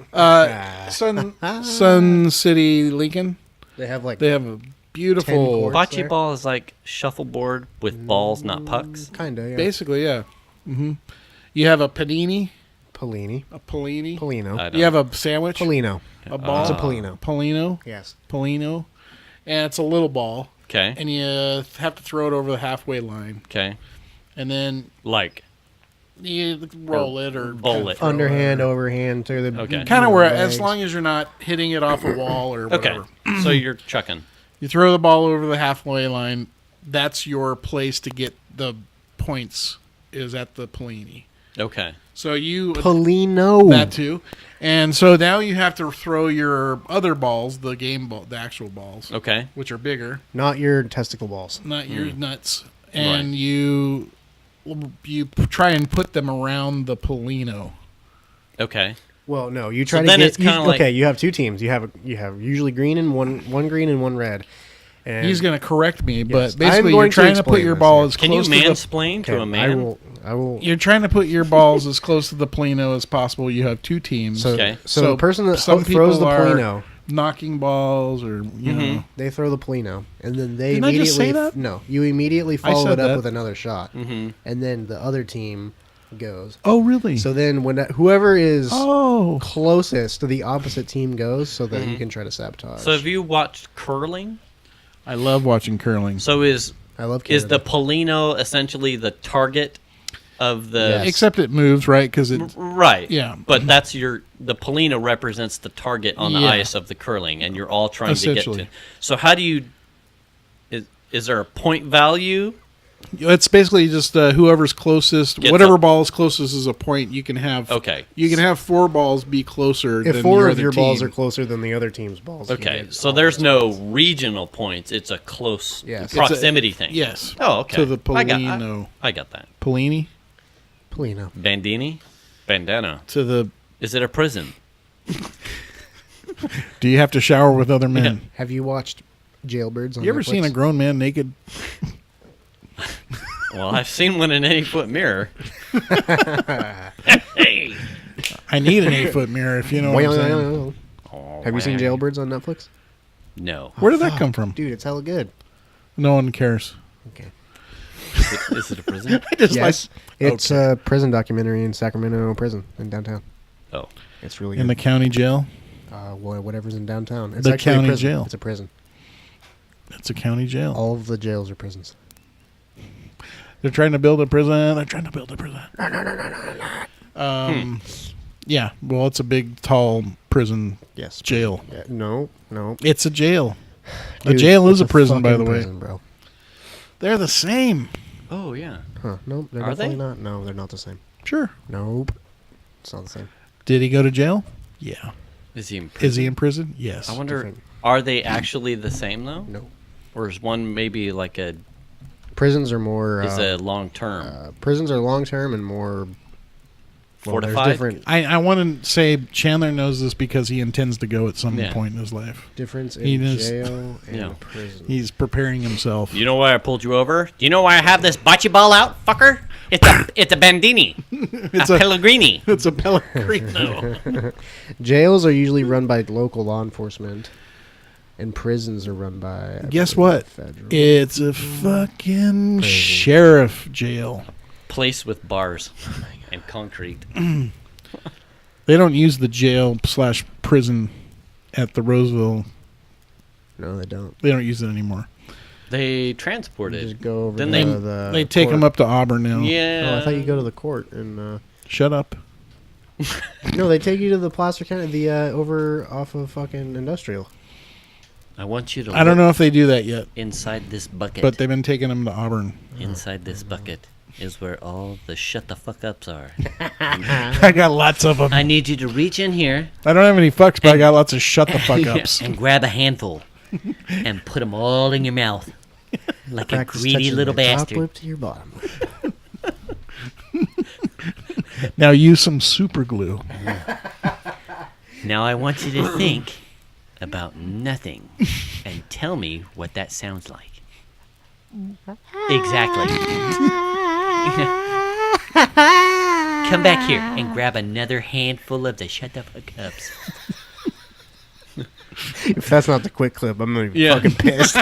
Sun City, Lincoln. They have a beautiful... Bocce ball is like shuffleboard with balls, not pucks. Kind of, yeah. Basically, yeah. Mm-hmm. You have a panini. Polini. A Polini. Polino. You have a sandwich. Polino. A ball. It's a Polino. Polino. Yes. Polino. And it's a little ball. Okay. And you have to throw it over the halfway line. Okay. And then you roll it or bowl it. Underhand, overhand to the kind of where as long as you're not hitting it off a wall or whatever. Okay. So you're chucking. You throw the ball over the halfway line. That's your place to get the points. Is at the Polini. Okay. So Polino. That too. And so now you have to throw your other balls, the game ball, the actual balls. Okay. Which are bigger. Not your testicle balls. Not your nuts. And you try and put them around the Polino. Okay. Well, no, you try to get. Okay, you have two teams. You have usually green and one green and one red. And he's going to correct me, but basically you're trying to put your ball as close to the... Can you mansplain to a man? I will. You're trying to put your balls as close to the Polino as possible. You have two teams. So the person that throws the Polino... knocking balls or, you know... They throw the Polino, and then they Didn't immediately... I just say that? No, you immediately follow it up with another shot. Mm-hmm. And then the other team goes. Oh, really? So then whoever is closest to the opposite team goes so that you can try to sabotage. So have you watched curling? I love watching curling. So I love Canada. Is the Polino essentially the target of the... Yes. Except it moves, right? Because it... Right. Yeah. But that's the Polino represents the target on the ice of the curling, and you're all trying to get to... So how do you... Is there a point value? It's basically just whoever's closest, whatever ball is closest is a point. You can have You can have 4 balls be closer. If than 4 of your balls are closer than the other team's balls. Okay, so there's no regional points. It's a close proximity thing. Yes. Oh, okay. To the Polino. I got that. Polino. Bandini. Bandana. To the. Is it a prison? Do you have to shower with other men? Yeah. Have you watched Jailbirds on You ever Netflix? seen a grown man naked? Well, I've seen one in an 8-foot mirror. Hey, I need an 8-foot mirror if you know what I'm saying. Have you seen Jailbirds on Netflix? No. Where did that come from? Dude, it's hella good. No one cares. Okay. Is it a prison? Yes. It's a prison documentary in Sacramento prison in downtown. Oh. It's really good. In the county jail? Whatever's in downtown. It's the actually county a prison. jail. It's a prison. It's a county jail. All of the jails are prisons. They're trying to build a prison. Yeah. Well, it's a big, tall prison. Yes. Jail. Yeah, no. It's a jail. Dude, a jail is a prison, by the way. Prison, bro. They're the same. Oh, yeah. Huh. No, they're definitely not. No, they're not the same. Sure. Nope. It's not the same. Did he go to jail? Yeah. Is he in prison? Is he in prison? Yes. I wonder, are they actually the same, though? No. Or is one maybe like a... Prisons are more... is a long-term. Prisons are long-term and more fortified. I want to say Chandler knows this because he intends to go at some point in his life. Difference in jail and prison. He's preparing himself. You know why I pulled you over? Do you know why I have this bocce ball out, fucker? It's a Bandini. It's a Pellegrini. It's a Pellegrino. Jails are usually run by local law enforcement, and prisons are run by... Guess what? Federal. It's a fucking sheriff jail. Place with bars and concrete. They don't use the jail/prison at the Roseville. No, they don't. They don't use it anymore. They transport it. Just go over then they take them up to Auburn now. Yeah. Oh, I thought you go to the court and... Shut up. No, they take you to the Placer County, over off of fucking Industrial. I want you to I don't know if they do that yet. Inside this bucket. But they've been taking them to Auburn. Inside this bucket is where all the shut the fuck ups are. I got lots of them. I need you to reach in here. I don't have any fucks, but I got lots of shut the fuck ups. And grab a handful and put them all in your mouth like a greedy little bastard. Top lip to your bottom lip. Now use some super glue. Now I want you to think about nothing and tell me what that sounds like. Exactly. Come back here and grab another handful of the shut the fuck ups. If that's not the quick clip, I'm gonna be fucking pissed.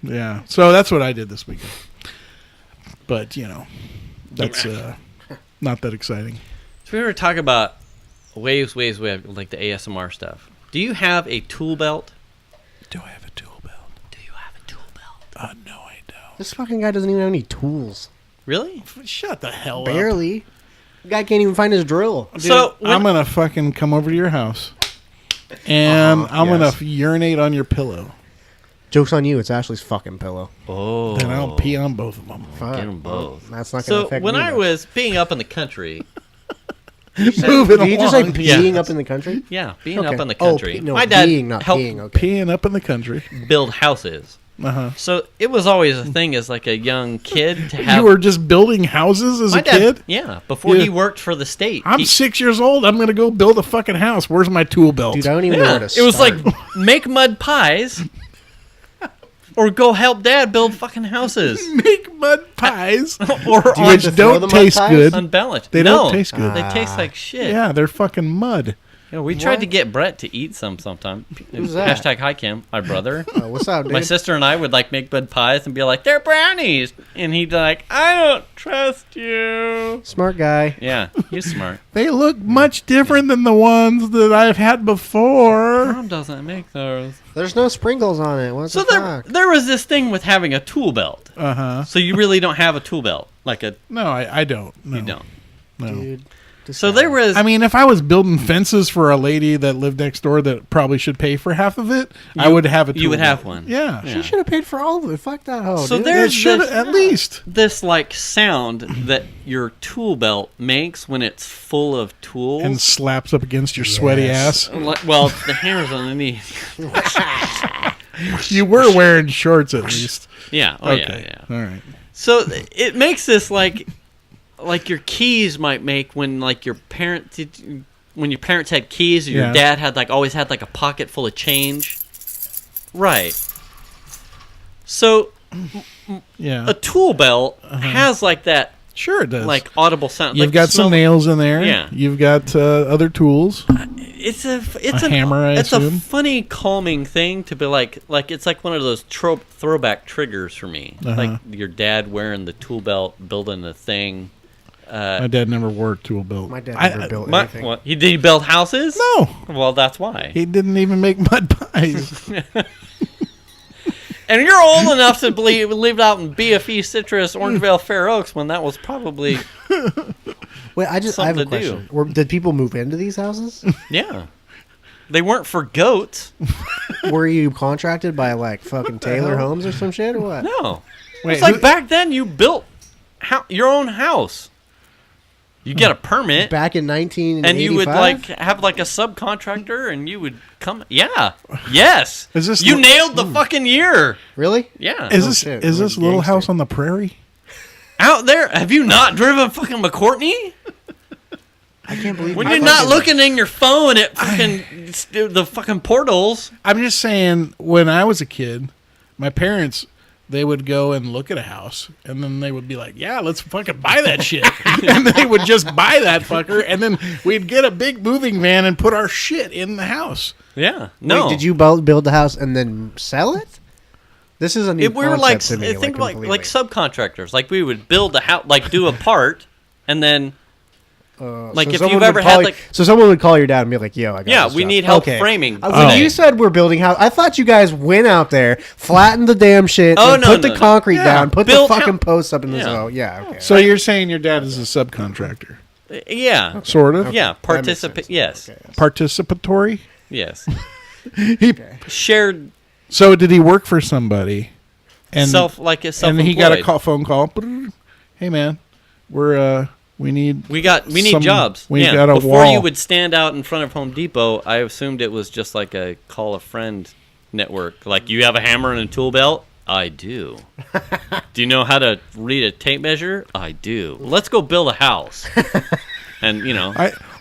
Yeah. So that's what I did this weekend. But that's not that exciting. So we were talking about waves, like the ASMR stuff. Do you have a tool belt? Do I have a tool belt? Do you have a tool belt? No, I don't. This fucking guy doesn't even have any tools. Really? Shut the hell up. Barely. The guy can't even find his drill. Dude, so I'm gonna fucking come over to your house, and I'm gonna urinate on your pillow. Joke's on you. It's Ashley's fucking pillow. Oh. Then I'll pee on both of them. Get them both. That's not gonna affect me. So when I was being up in the country. Did you just say peeing up in the country? Yeah, being up in the country. My dad helped peeing up in the country. Build houses. So it was always a thing as like a young kid to have. You were just building houses as a kid? Yeah, before he worked for the state. I'm 6 years old. I'm going to go build a fucking house. Where's my tool belt? Dude, I don't even know where to start. It was like make mud pies or go help Dad build fucking houses. Make mud pies. Which don't taste good. Unbalanced. They don't taste good. They taste like shit. Yeah, they're fucking mud. Yeah, we tried to get Brett to eat sometime. Who's that? Hashtag hi Kim, my brother. What's up, dude? My sister and I would like make mud pies and be like, they're brownies. And he'd be like, I don't trust you. Smart guy. Yeah, he's smart. They look much different than the ones that I've had before. Mom doesn't make those. There's no sprinkles on it. What the fuck? There was this thing with having a tool belt. So you really don't have a tool belt. No, I don't. No. You don't. No. Dude. So there was. I mean, if I was building fences for a lady that lived next door that probably should pay for half of it, I would have a tool. You would belt. have one. Yeah. She should have paid for all of it. Fuck that hoe. So dude. there's at least this like sound that your tool belt makes when it's full of tools and slaps up against your sweaty ass. Well, the hammer's underneath. You were wearing shorts at least. Yeah. Oh okay. Yeah. All right. So it makes this like your keys might make when like your parents had keys or your dad had always had a pocket full of change. Right. So a tool belt has that. Sure it does. Audible sound. You've got some nails in there. Yeah. You've got other tools. It's a hammer, I assume. It's a funny, calming thing to be like it's like one of those throwback triggers for me. Like your dad wearing the tool belt, building the thing. My dad never wore a tool belt. My dad never built anything. What, did he build houses? No. Well, that's why. He didn't even make mud pies. And you're old enough to lived out in BFE, Citrus, Orangevale, Fair Oaks when that was probably. Wait, I have a question. Did people move into these houses? Yeah. They weren't for goats. Were you contracted by fucking Taylor Homes or some shit or what? No. Wait, it's back then you built your own house. You get a permit back in 1985, and you would have a subcontractor, and you would come. Yeah, yes. Is this you nailed the fucking year? Really? Yeah. Is this Little House on the Prairie? Out there, have you not driven fucking McCourtney? I can't believe when you're not looking in your phone at fucking the fucking portals. I'm just saying, when I was a kid, my parents, they would go and look at a house, and then they would be like, yeah, let's fucking buy that shit. And they would just buy that fucker, and then we'd get a big moving van and put our shit in the house. Yeah. No. Wait, did you build the house and then sell it? This is a new we were like, to me, think like subcontractors. Like we would build a house, like do a part, and then like if you've ever had like, so someone would call your dad and be like, "Yo, I got yeah, this we job." need help framing." When you said we're building house, I thought you guys went out there, flattened the damn shit, put the concrete down, put the fucking posts up in the zone. Yeah. Okay. So you're saying your dad is a subcontractor? Yeah. Sort of. Yeah. Participate. Yes. Okay. Participatory. Yes. He shared. So did he work for somebody? And self-employed. And he got a phone call. Hey man, we need jobs. We got a Before wall. you would stand out in front of Home Depot, I assumed it was just like a call a friend network. Like, you have a hammer and a tool belt? I do. Do you know how to read a tape measure? I do. Let's go build a house. And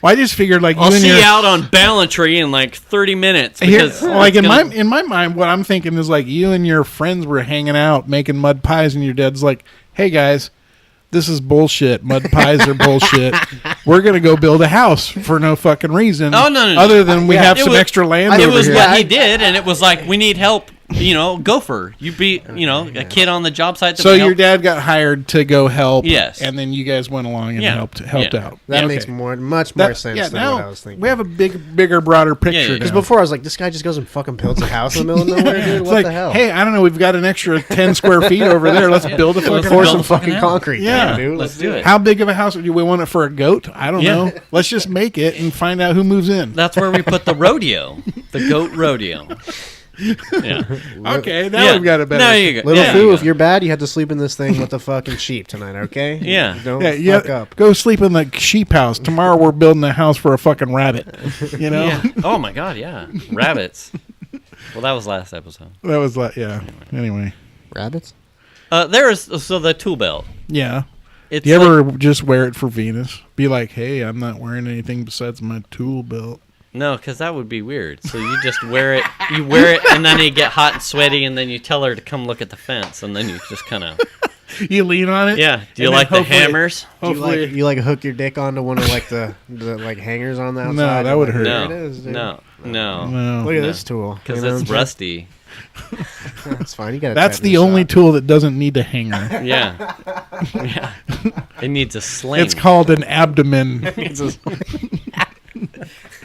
I just figured like I'll see you out on Ballantree in like 30 minutes. Because in my mind, what I'm thinking is like you and your friends were hanging out making mud pies, and your dad's like, "Hey guys, this is bullshit. Mud pies are bullshit. We're gonna go build a house for no fucking reason. Oh no. Other than we have some extra land. It was here. what he did, and it was like, we need help. Gopher. You be, a kid on the job site. So your dad got hired to go help. Yes. And then you guys went along and helped out. That makes much more sense than what I was thinking. We have a bigger, broader picture. Because before I was like, this guy just goes and fucking builds a house in the middle of nowhere, dude. What the hell? Hey, I don't know. We've got an extra 10 square feet over there. Let's build a fucking pour some fucking concrete. Yeah, dude. Let's do it. How big of a house do we want it for? A goat? I don't know. Let's just make it and find out who moves in. That's where we put the rodeo, the goat rodeo. Yeah. Okay, now we've got a better. There you go. Little Foo, if you're bad, you have to sleep in this thing with the fucking sheep tonight, okay? Yeah. Don't fuck up. Go sleep in the sheep house. Tomorrow we're building a house for a fucking rabbit. Yeah. Oh my god, yeah. Rabbits. Well, that was last episode. That was Anyway. Rabbits? So the tool belt. Yeah. Do you ever just wear it for Venus? Be like, hey, I'm not wearing anything besides my tool belt. No, because that would be weird. So you just wear it. You wear it, and then you get hot and sweaty, and then you tell her to come look at the fence, and then you just kind of. You lean on it. Yeah. Do you like the hammers? Do you like hook your dick onto one of like the like hangers on the outside? No, that would hurt. No. There it is, dude. No. Look at this tool. Because it's rusty. That's fine. You got. That's the only tool that doesn't need a hanger. Yeah. Yeah. It needs a sling. It's called an abdomen.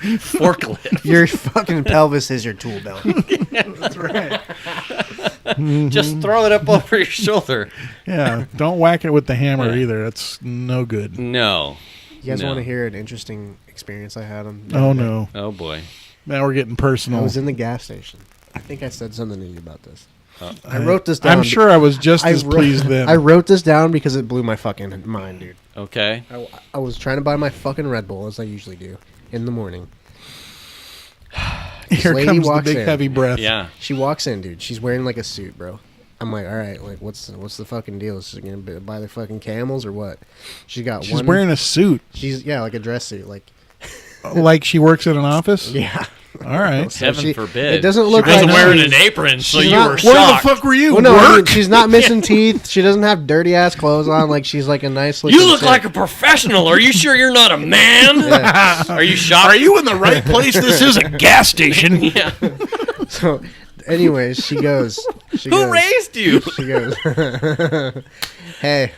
Forklift. Your fucking pelvis is your tool belt. That's right. Just throw it up over your shoulder. Yeah. Don't whack it with the hammer either. That's no good. No. You guys want to hear an interesting experience I had on? Oh no. Oh boy. Now we're getting personal. I was in the gas station. I think I said something to you about this. I wrote this down. I'm sure I was just as pleased then. I wrote this down because it blew my fucking mind, dude. Okay. I was trying to buy my fucking Red Bull, as I usually do, in the morning. Here comes the big heavy breath. Yeah. She walks in, dude. She's wearing like a suit, bro. I'm like, all right, like what's the fucking deal? Is she gonna buy the fucking camels or what? She's wearing a suit. She's like a dress suit, like she works at an office. Yeah. All right. So Heaven forbid. It doesn't look she wasn't like wearing an apron, so you were shocked. Where the fuck were you? Well, no, I mean, she's not missing teeth. She doesn't have dirty ass clothes on. Like she's like a nice looking. You look like a professional. Are you sure you're not a man? Yeah. Are you shocked? Are you in the right place? This is a gas station. Yeah. So, anyways, she goes. Who raised you? She goes. Hey,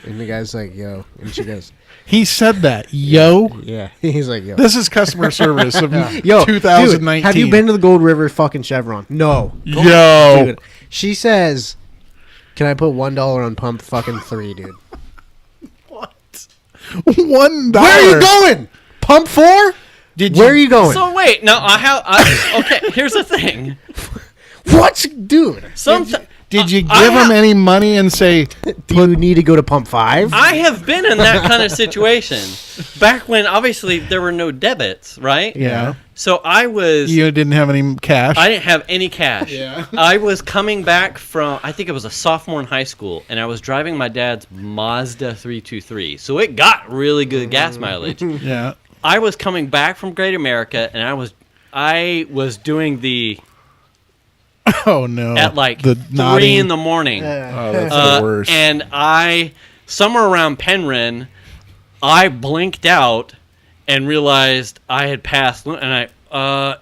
and the guy's like, "Yo," and she goes. He said that, yo. Yeah, he's like, yo. This is customer service of yo, 2019. Dude, have you been to the Gold River fucking Chevron? No. Yo. Dude, she says, "Can I put $1 on pump fucking 3, dude?" What? $1? Where are you going? Pump 4? Where are you going? So wait, no, okay. Here's the thing. What, dude? Did you give him any money and say, do you need to go to pump 5? I have been in that kind of situation. Back when, obviously, there were no debits, right? Yeah. So You didn't have any cash? I didn't have any cash. Yeah. I was coming back from, I think it was a sophomore in high school, and I was driving my dad's Mazda 323. So it got really good gas mileage. Yeah. I was coming back from Great America, and I was doing the... Oh, no. At like the 3 in the morning. Oh, that's the worst. And somewhere around Penryn, I blinked out and realized I had passed, and I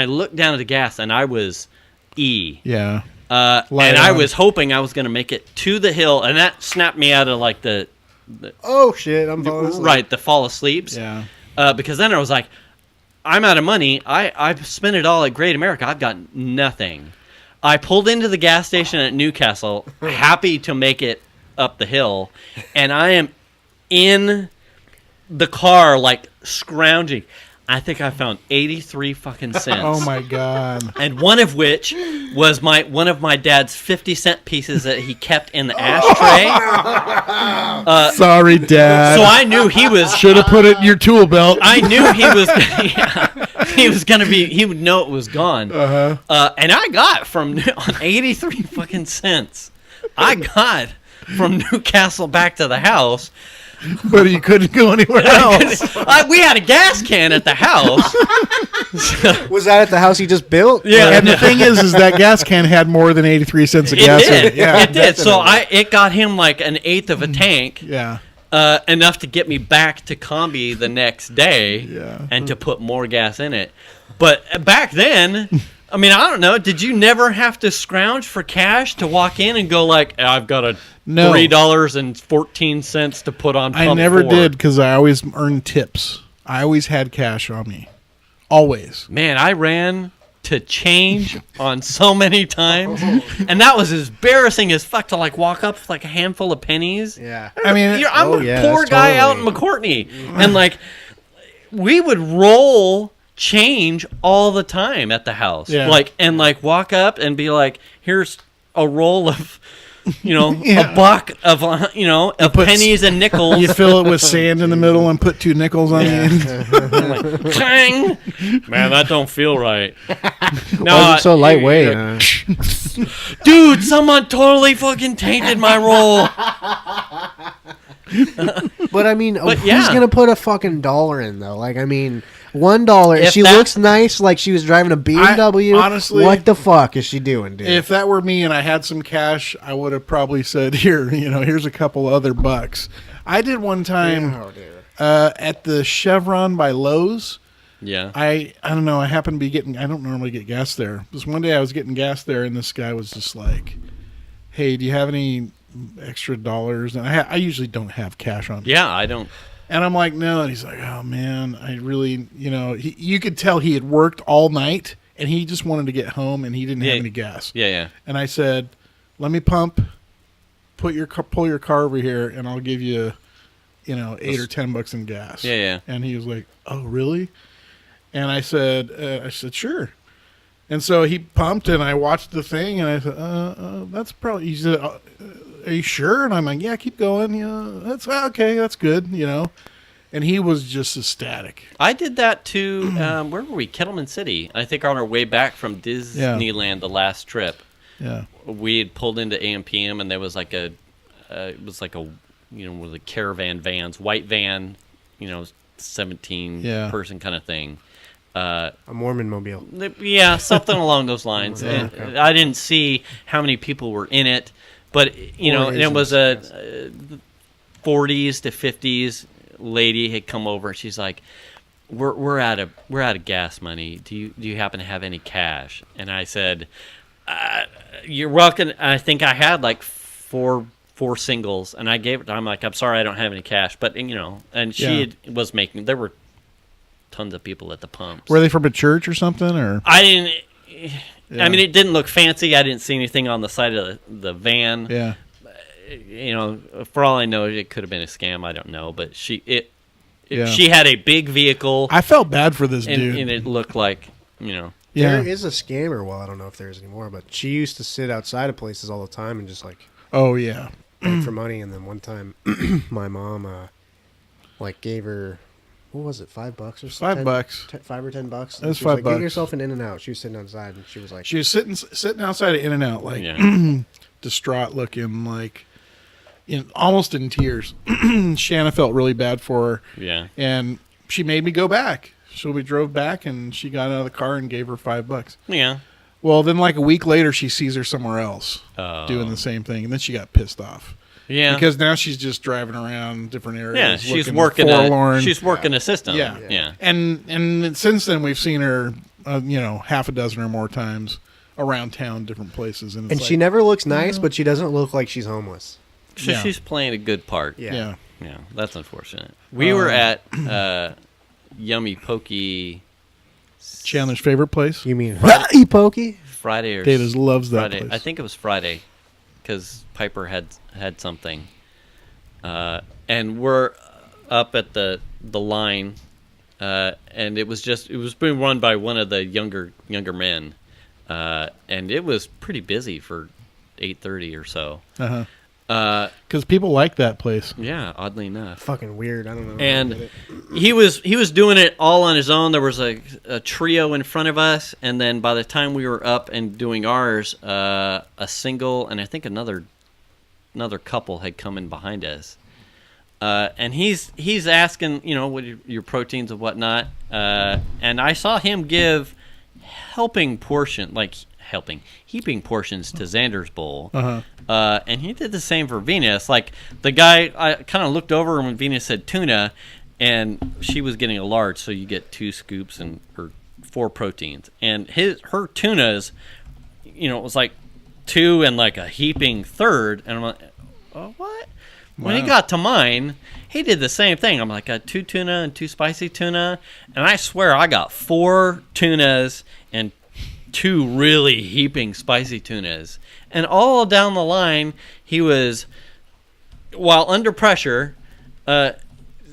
looked down at the gas, and I was E. Yeah. And I was hoping I was going to make it to the hill, and that snapped me out of like the oh shit, I'm falling asleep. Right, the fall asleeps. Yeah. Because then I was like, I'm out of money. I've spent it all at Great America. I've got nothing. I pulled into the gas station at Newcastle, happy to make it up the hill, and I am in the car, like, scrounging. I think I found 83 fucking cents. Oh, my God. And one of which was one of my dad's 50-cent pieces that he kept in the ashtray. Sorry, Dad. So I knew he was... Should have put it in your tool belt. I knew he was... he was going to be... He would know it was gone. And I got from... On 83 fucking cents. I got from Newcastle back to the house... But you couldn't go anywhere else. We had a gas can at the house. Was that at the house you just built? Yeah. And the thing is that gas can had more than 83 cents of gas in it. Yeah, it did. So it got him like an eighth of a tank. Yeah. Enough to get me back to Combi the next day. Yeah. And to put more gas in it. But back then... I mean, I don't know. Did you never have to scrounge for cash to walk in and go like, I've got $3.14 to put on pump I never 4. did because I always earned tips. I always had cash on me. Always. Man, I ran to change on so many times. And that was as embarrassing as fuck to like walk up with like a handful of pennies. Yeah. I mean, I'm a poor guy out in McCourtney. And like, we would roll... change all the time at the house. Yeah. Like walk up and be like, here's a roll of Yeah. a buck of of pennies and nickels. You fill it with sand in the middle and put 2 nickels on the end. Like, clang! Man, that don't feel right. No, so lightweight. Dude, someone totally fucking tainted my roll. But I mean, who's yeah. gonna put a fucking dollar in though? Like, I mean, $1. If she looks nice, like she was driving a BMW. Honestly, what the fuck is she doing, dude? If that were me and I had some cash, I would have probably said, here's a couple other bucks. I did one time at the Chevron by Lowe's. Yeah. I don't know. I happened to be I don't normally get gas there. This one day I was getting gas there, and this guy was just like, hey, do you have any extra dollars? And I usually don't have cash on me. Yeah, I don't. And I'm like, no. And he's like, oh, man, I really, you could tell he had worked all night, and he just wanted to get home, and he didn't have any gas. Yeah, yeah. And I said, let me pump, pull your car over here, and I'll give you, $8 or $10 in gas. Yeah, yeah. And he was like, oh, really? And I said, sure. And so he pumped, and I watched the thing, and I said, that's probably, he said, are you sure? And I'm like, yeah, keep going. Yeah, that's okay. That's good, And he was just ecstatic. I did that too. Where were we? Kettleman City. I think on our way back from Disneyland the last trip. Yeah. We had pulled into AMPM, and there was like one of the caravan vans, white van, 17 person kind of thing. A Mormon mobile. Yeah, something along those lines. Yeah. And I didn't see how many people were in it, but it was a 40s to 50s lady had come over. She's like, "We're out of gas money. Do you happen to have any cash?" And I said, "You're welcome." I think I had like four singles, and I gave it. I'm like, "I'm sorry, I don't have any cash," but and she was making. There were tons of people at the pumps. Were they from a church or something? Or I didn't. Yeah. I mean, it didn't look fancy. I didn't see anything on the side of the van. Yeah. For all I know, it could have been a scam. I don't know, but she had a big vehicle. I felt bad for this dude, and it looked like Yeah. There is a scammer. Well, I don't know if there is anymore, but she used to sit outside of places all the time and just like Oh yeah. beg for money. And then one time, my mom like gave her, what was it, $5 or something? $5. 5 or $10. It was like, $5. Get yourself an In-N-Out. She was sitting outside, and she was like, She was sitting outside of In-N-Out, like distraught looking, like almost in tears. Shanna felt really bad for her. Yeah. And she made me go back. So we drove back, and she got out of the car and gave her $5. Yeah. Well, then like a week later, she sees her somewhere else doing the same thing, and then she got pissed off. Yeah. Because now she's just driving around different areas. Yeah, she's working a system. Yeah. Yeah. And since then, we've seen her, half a dozen or more times around town, different places. And she never looks nice, but she doesn't look like she's homeless. So she's playing a good part. Yeah. Yeah, that's unfortunate. We were at Yummy Pokey. Chandler's favorite place? You mean Yummy Pokey? Friday or Data loves that Friday. place. I think it was Friday because Piper had something. And we're up at the line, and it was being run by one of the younger men, and it was pretty busy for 8:30 or so. Because people like that place. Yeah, oddly enough. Fucking weird. I don't know. And he was doing it all on his own. There was a trio in front of us, and then by the time we were up and doing ours, a single and I think another couple had come in behind us. And he's asking, what your proteins and whatnot. And I saw him give heaping portions to Xander's bowl. And he did the same for Venus. Like the guy, I kind of looked over when Venus said tuna, and she was getting a large, so you get 2 scoops or 4 proteins. And her tunas, it was like 2 and like a heaping third. And I'm like, oh, what? When he got to mine, he did the same thing. I'm like, 2 tuna and 2 spicy tuna, and I swear I got 4 tunas and 2 really heaping spicy tunas. And all down the line, he was, while under pressure,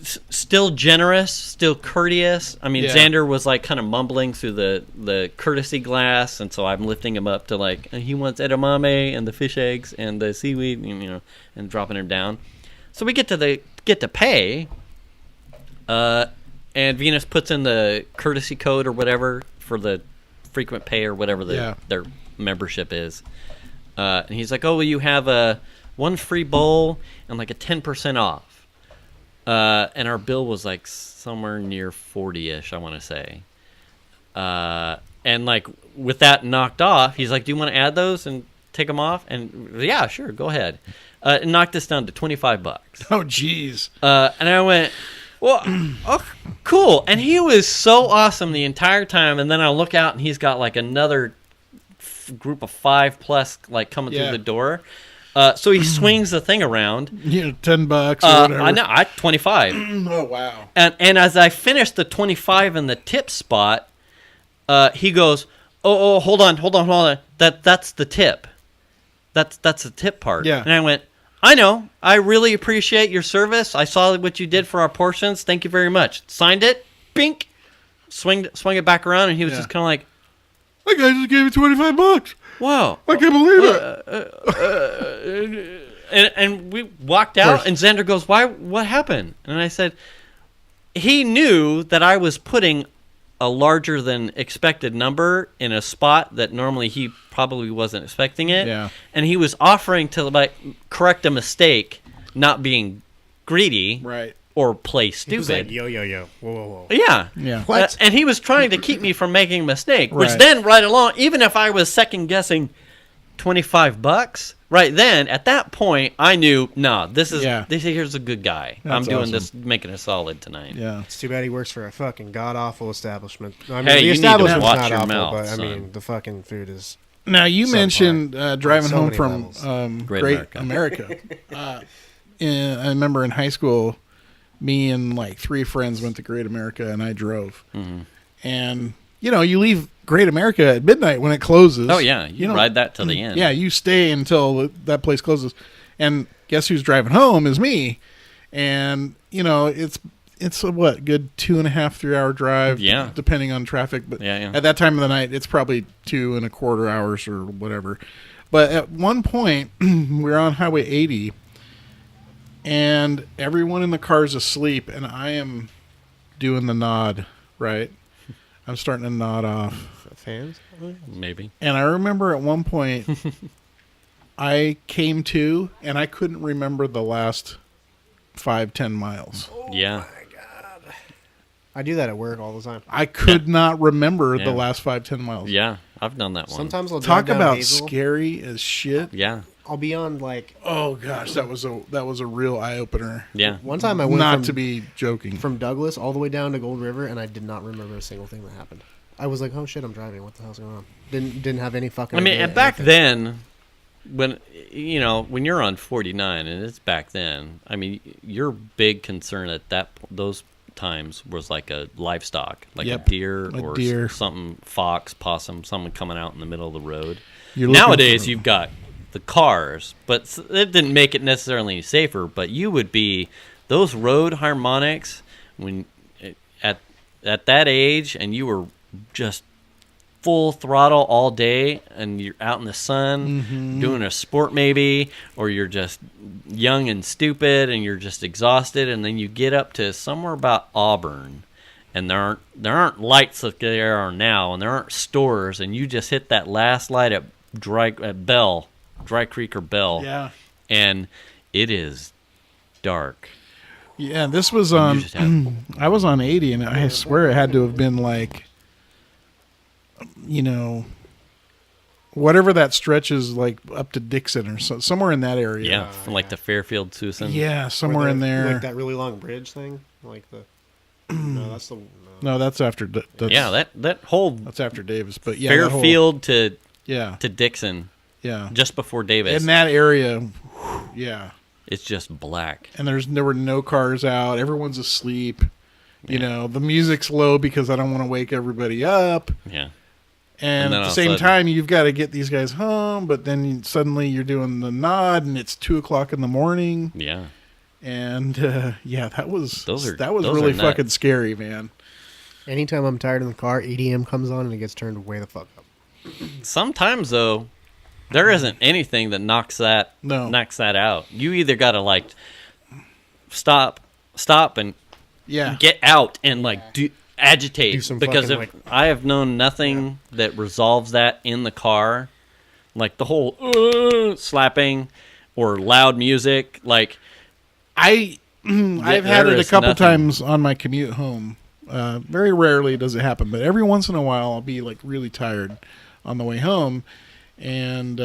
still generous, still courteous. I mean, Xander was like kind of mumbling through the courtesy glass, and so I'm lifting him up to like, he wants edamame and the fish eggs and the seaweed, and dropping him down. So we get to pay, and Venus puts in the courtesy code or whatever for the frequent pay or whatever their membership is. And he's like, oh, well, you have one free bowl and like a 10% off. And our bill was like somewhere near 40-ish, I want to say. And like with that knocked off, he's like, do you want to add those and take them off? And yeah, sure, go ahead. It knocked us down to $25. Oh, jeez. And I went, well, oh, cool. And he was so awesome the entire time. And then I look out and he's got like another group of 5+ like coming through the door. So he swings the thing around. $10 or whatever. I know, 25. Oh, wow. And as I finished the 25 in the tip spot, he goes, oh, hold on. That's the tip. That's the tip part. Yeah. And I went, I know. I really appreciate your service. I saw what you did for our portions. Thank you very much. Signed it. Bink. Swung it back around, and he was just kind of like, that guy just gave me $25. Wow. I can't believe it. And we walked out, and Xander goes, what happened? And I said, he knew that I was putting a larger than expected number in a spot that normally he probably wasn't expecting it. Yeah. And he was offering to like correct a mistake, not being greedy. Right. Or play stupid. He was like, yo. Whoa. Yeah. What? And he was trying to keep me from making a mistake, which Right. then right along, even if I was second guessing $25, right then, at that point, I knew, this here's a good guy. That's I'm doing awesome. this, making a solid tonight. Yeah. It's too bad he works for a fucking god-awful establishment. I mean, Hey, the you need to establishment's watch not your awful, mouth, but son. I mean, the fucking food is... Now, you Subpar. mentioned driving So home many from levels. Great America. I remember in high school, me and like 3 friends went to Great America, and I drove. Mm-hmm. And, you leave Great America at midnight when it closes. Oh, yeah. You ride that to the end. Yeah, you stay until that place closes. And guess who's driving home is me. And, it's it's a good 2.5, 3 hour drive. Yeah. Depending on traffic. But at that time of the night, it's probably 2.25 hours or whatever. But at one point, we're on Highway 80, and everyone in the car is asleep, and I am doing the nod, right? I'm starting to nod off. Fans? Maybe. And I remember at one point, I came to, and I couldn't remember the last 5-10 miles. Yeah. I do that at work all the time. I could not remember the last 5-10 miles. Yeah, I've done that one. Sometimes I'll Talk drive down about Hazel. scary as shit. Yeah. I'll be on like. Oh gosh, that was a real eye opener. Yeah. One time I went Not to be joking. from Douglas all the way down to Gold River, and I did not remember a single thing that happened. I was like, "Oh shit, I'm driving. What the hell's going on?" Didn't have any fucking. I mean, idea and back anything. then, when you're on 49, and it's back then, I mean, your big concern at those times was like a livestock, like a deer or something, fox, possum, someone coming out in the middle of the road. Nowadays, you've got the cars, but it didn't make it necessarily any safer. But you would be those road harmonics when at that age, and you were just full throttle all day, and you're out in the sun doing a sport maybe, or you're just young and stupid and you're just exhausted, and then you get up to somewhere about Auburn, and there aren't lights like there are now, and there aren't stores, and you just hit that last light at Dry Creek or Bell, and it is dark. Yeah, this was on. I was on 80, and I swear it had to have been like, whatever that stretch is, like up to Dixon or somewhere in that area. Yeah, from like the Fairfield Susan. Yeah, somewhere in there. Like that really long bridge thing. Like the. No, that's the. No, that's after. That whole. That's after Davis, but yeah, Fairfield to Dixon. Yeah, just before Davis. In that area, yeah. It's just black. And there were no cars out. Everyone's asleep. Yeah. The music's low because I don't want to wake everybody up. Yeah. And at the same time, you've got to get these guys home, but then suddenly you're doing the nod, and it's 2:00 in the morning. Yeah. And that was those really fucking scary, man. Anytime I'm tired in the car, EDM comes on and it gets turned way the fuck up. Sometimes though, there isn't anything that knocks that out. You either got to stop and get out and agitate, because I have known nothing that resolves that in the car, like the whole slapping or loud music. Like I've had it a couple times on my commute home. Very rarely does it happen, but every once in a while I'll be really tired on the way home, and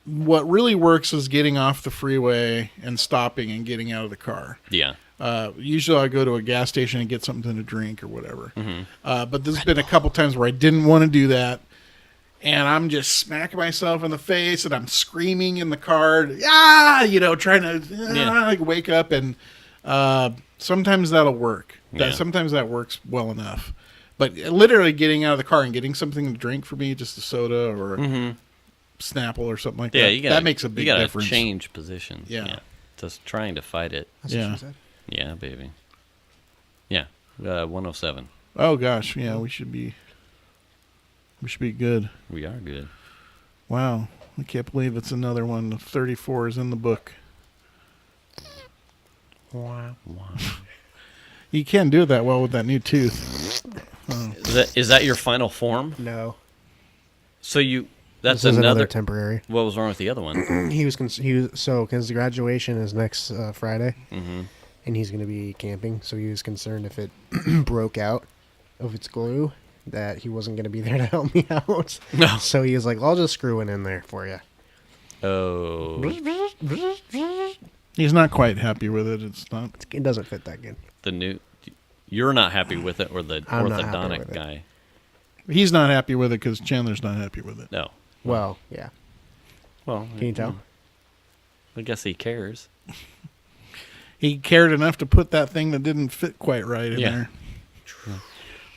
what really works is getting off the freeway and stopping and getting out of the car. Yeah. Usually I go to a gas station and get something to drink or whatever. But there's been a couple times where I didn't want to do that, and I'm just smacking myself in the face, and I'm screaming in the car, trying to wake up, and sometimes that'll work. Sometimes that works well enough. But literally getting out of the car and getting something to drink for me, just a soda or Snapple or something like that. That makes a big difference. You gotta change position. Yeah. Just trying to fight it. That's what she said. Yeah, baby. Yeah. 107. Oh gosh, yeah, we should be good. We are good. Wow. I can't believe it's another one. 34 is in the book. Wow. You can't do it that well with that new tooth. Is that your final form? No. So that's this is another temporary. What was wrong with the other one? Because the graduation is next Friday, and he's going to be camping. So he was concerned if it broke out of its glue, that he wasn't going to be there to help me out. No. So he was like, "I'll just screw it in there for you." Oh. He's not quite happy with it. It doesn't fit that good. You're not happy with it, or the orthodontic guy? He's not happy with it because Chandler's not happy with it. No. Well, yeah. Well, can you tell? I guess he cares. He cared enough to put that thing that didn't fit quite right in there. True.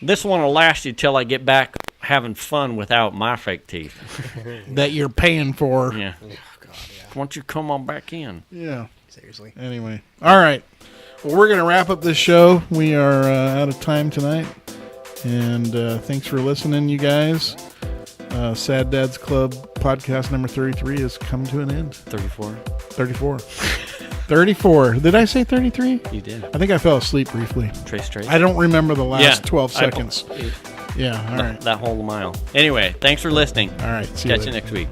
This one will last you till I get back having fun without my fake teeth. That you're paying for. Yeah. Oh, God, yeah. Why don't you come on back in? Yeah. Seriously. Anyway. All right. Well, we're going to wrap up this show. We are out of time tonight. And thanks for listening, you guys. Sad Dads Club podcast number 33 has come to an end. 34. 34. Did I say 33? You did. I think I fell asleep briefly. Trace. I don't remember the last 12 seconds. All right. That whole mile. Anyway, thanks for listening. All right. Catch you next week.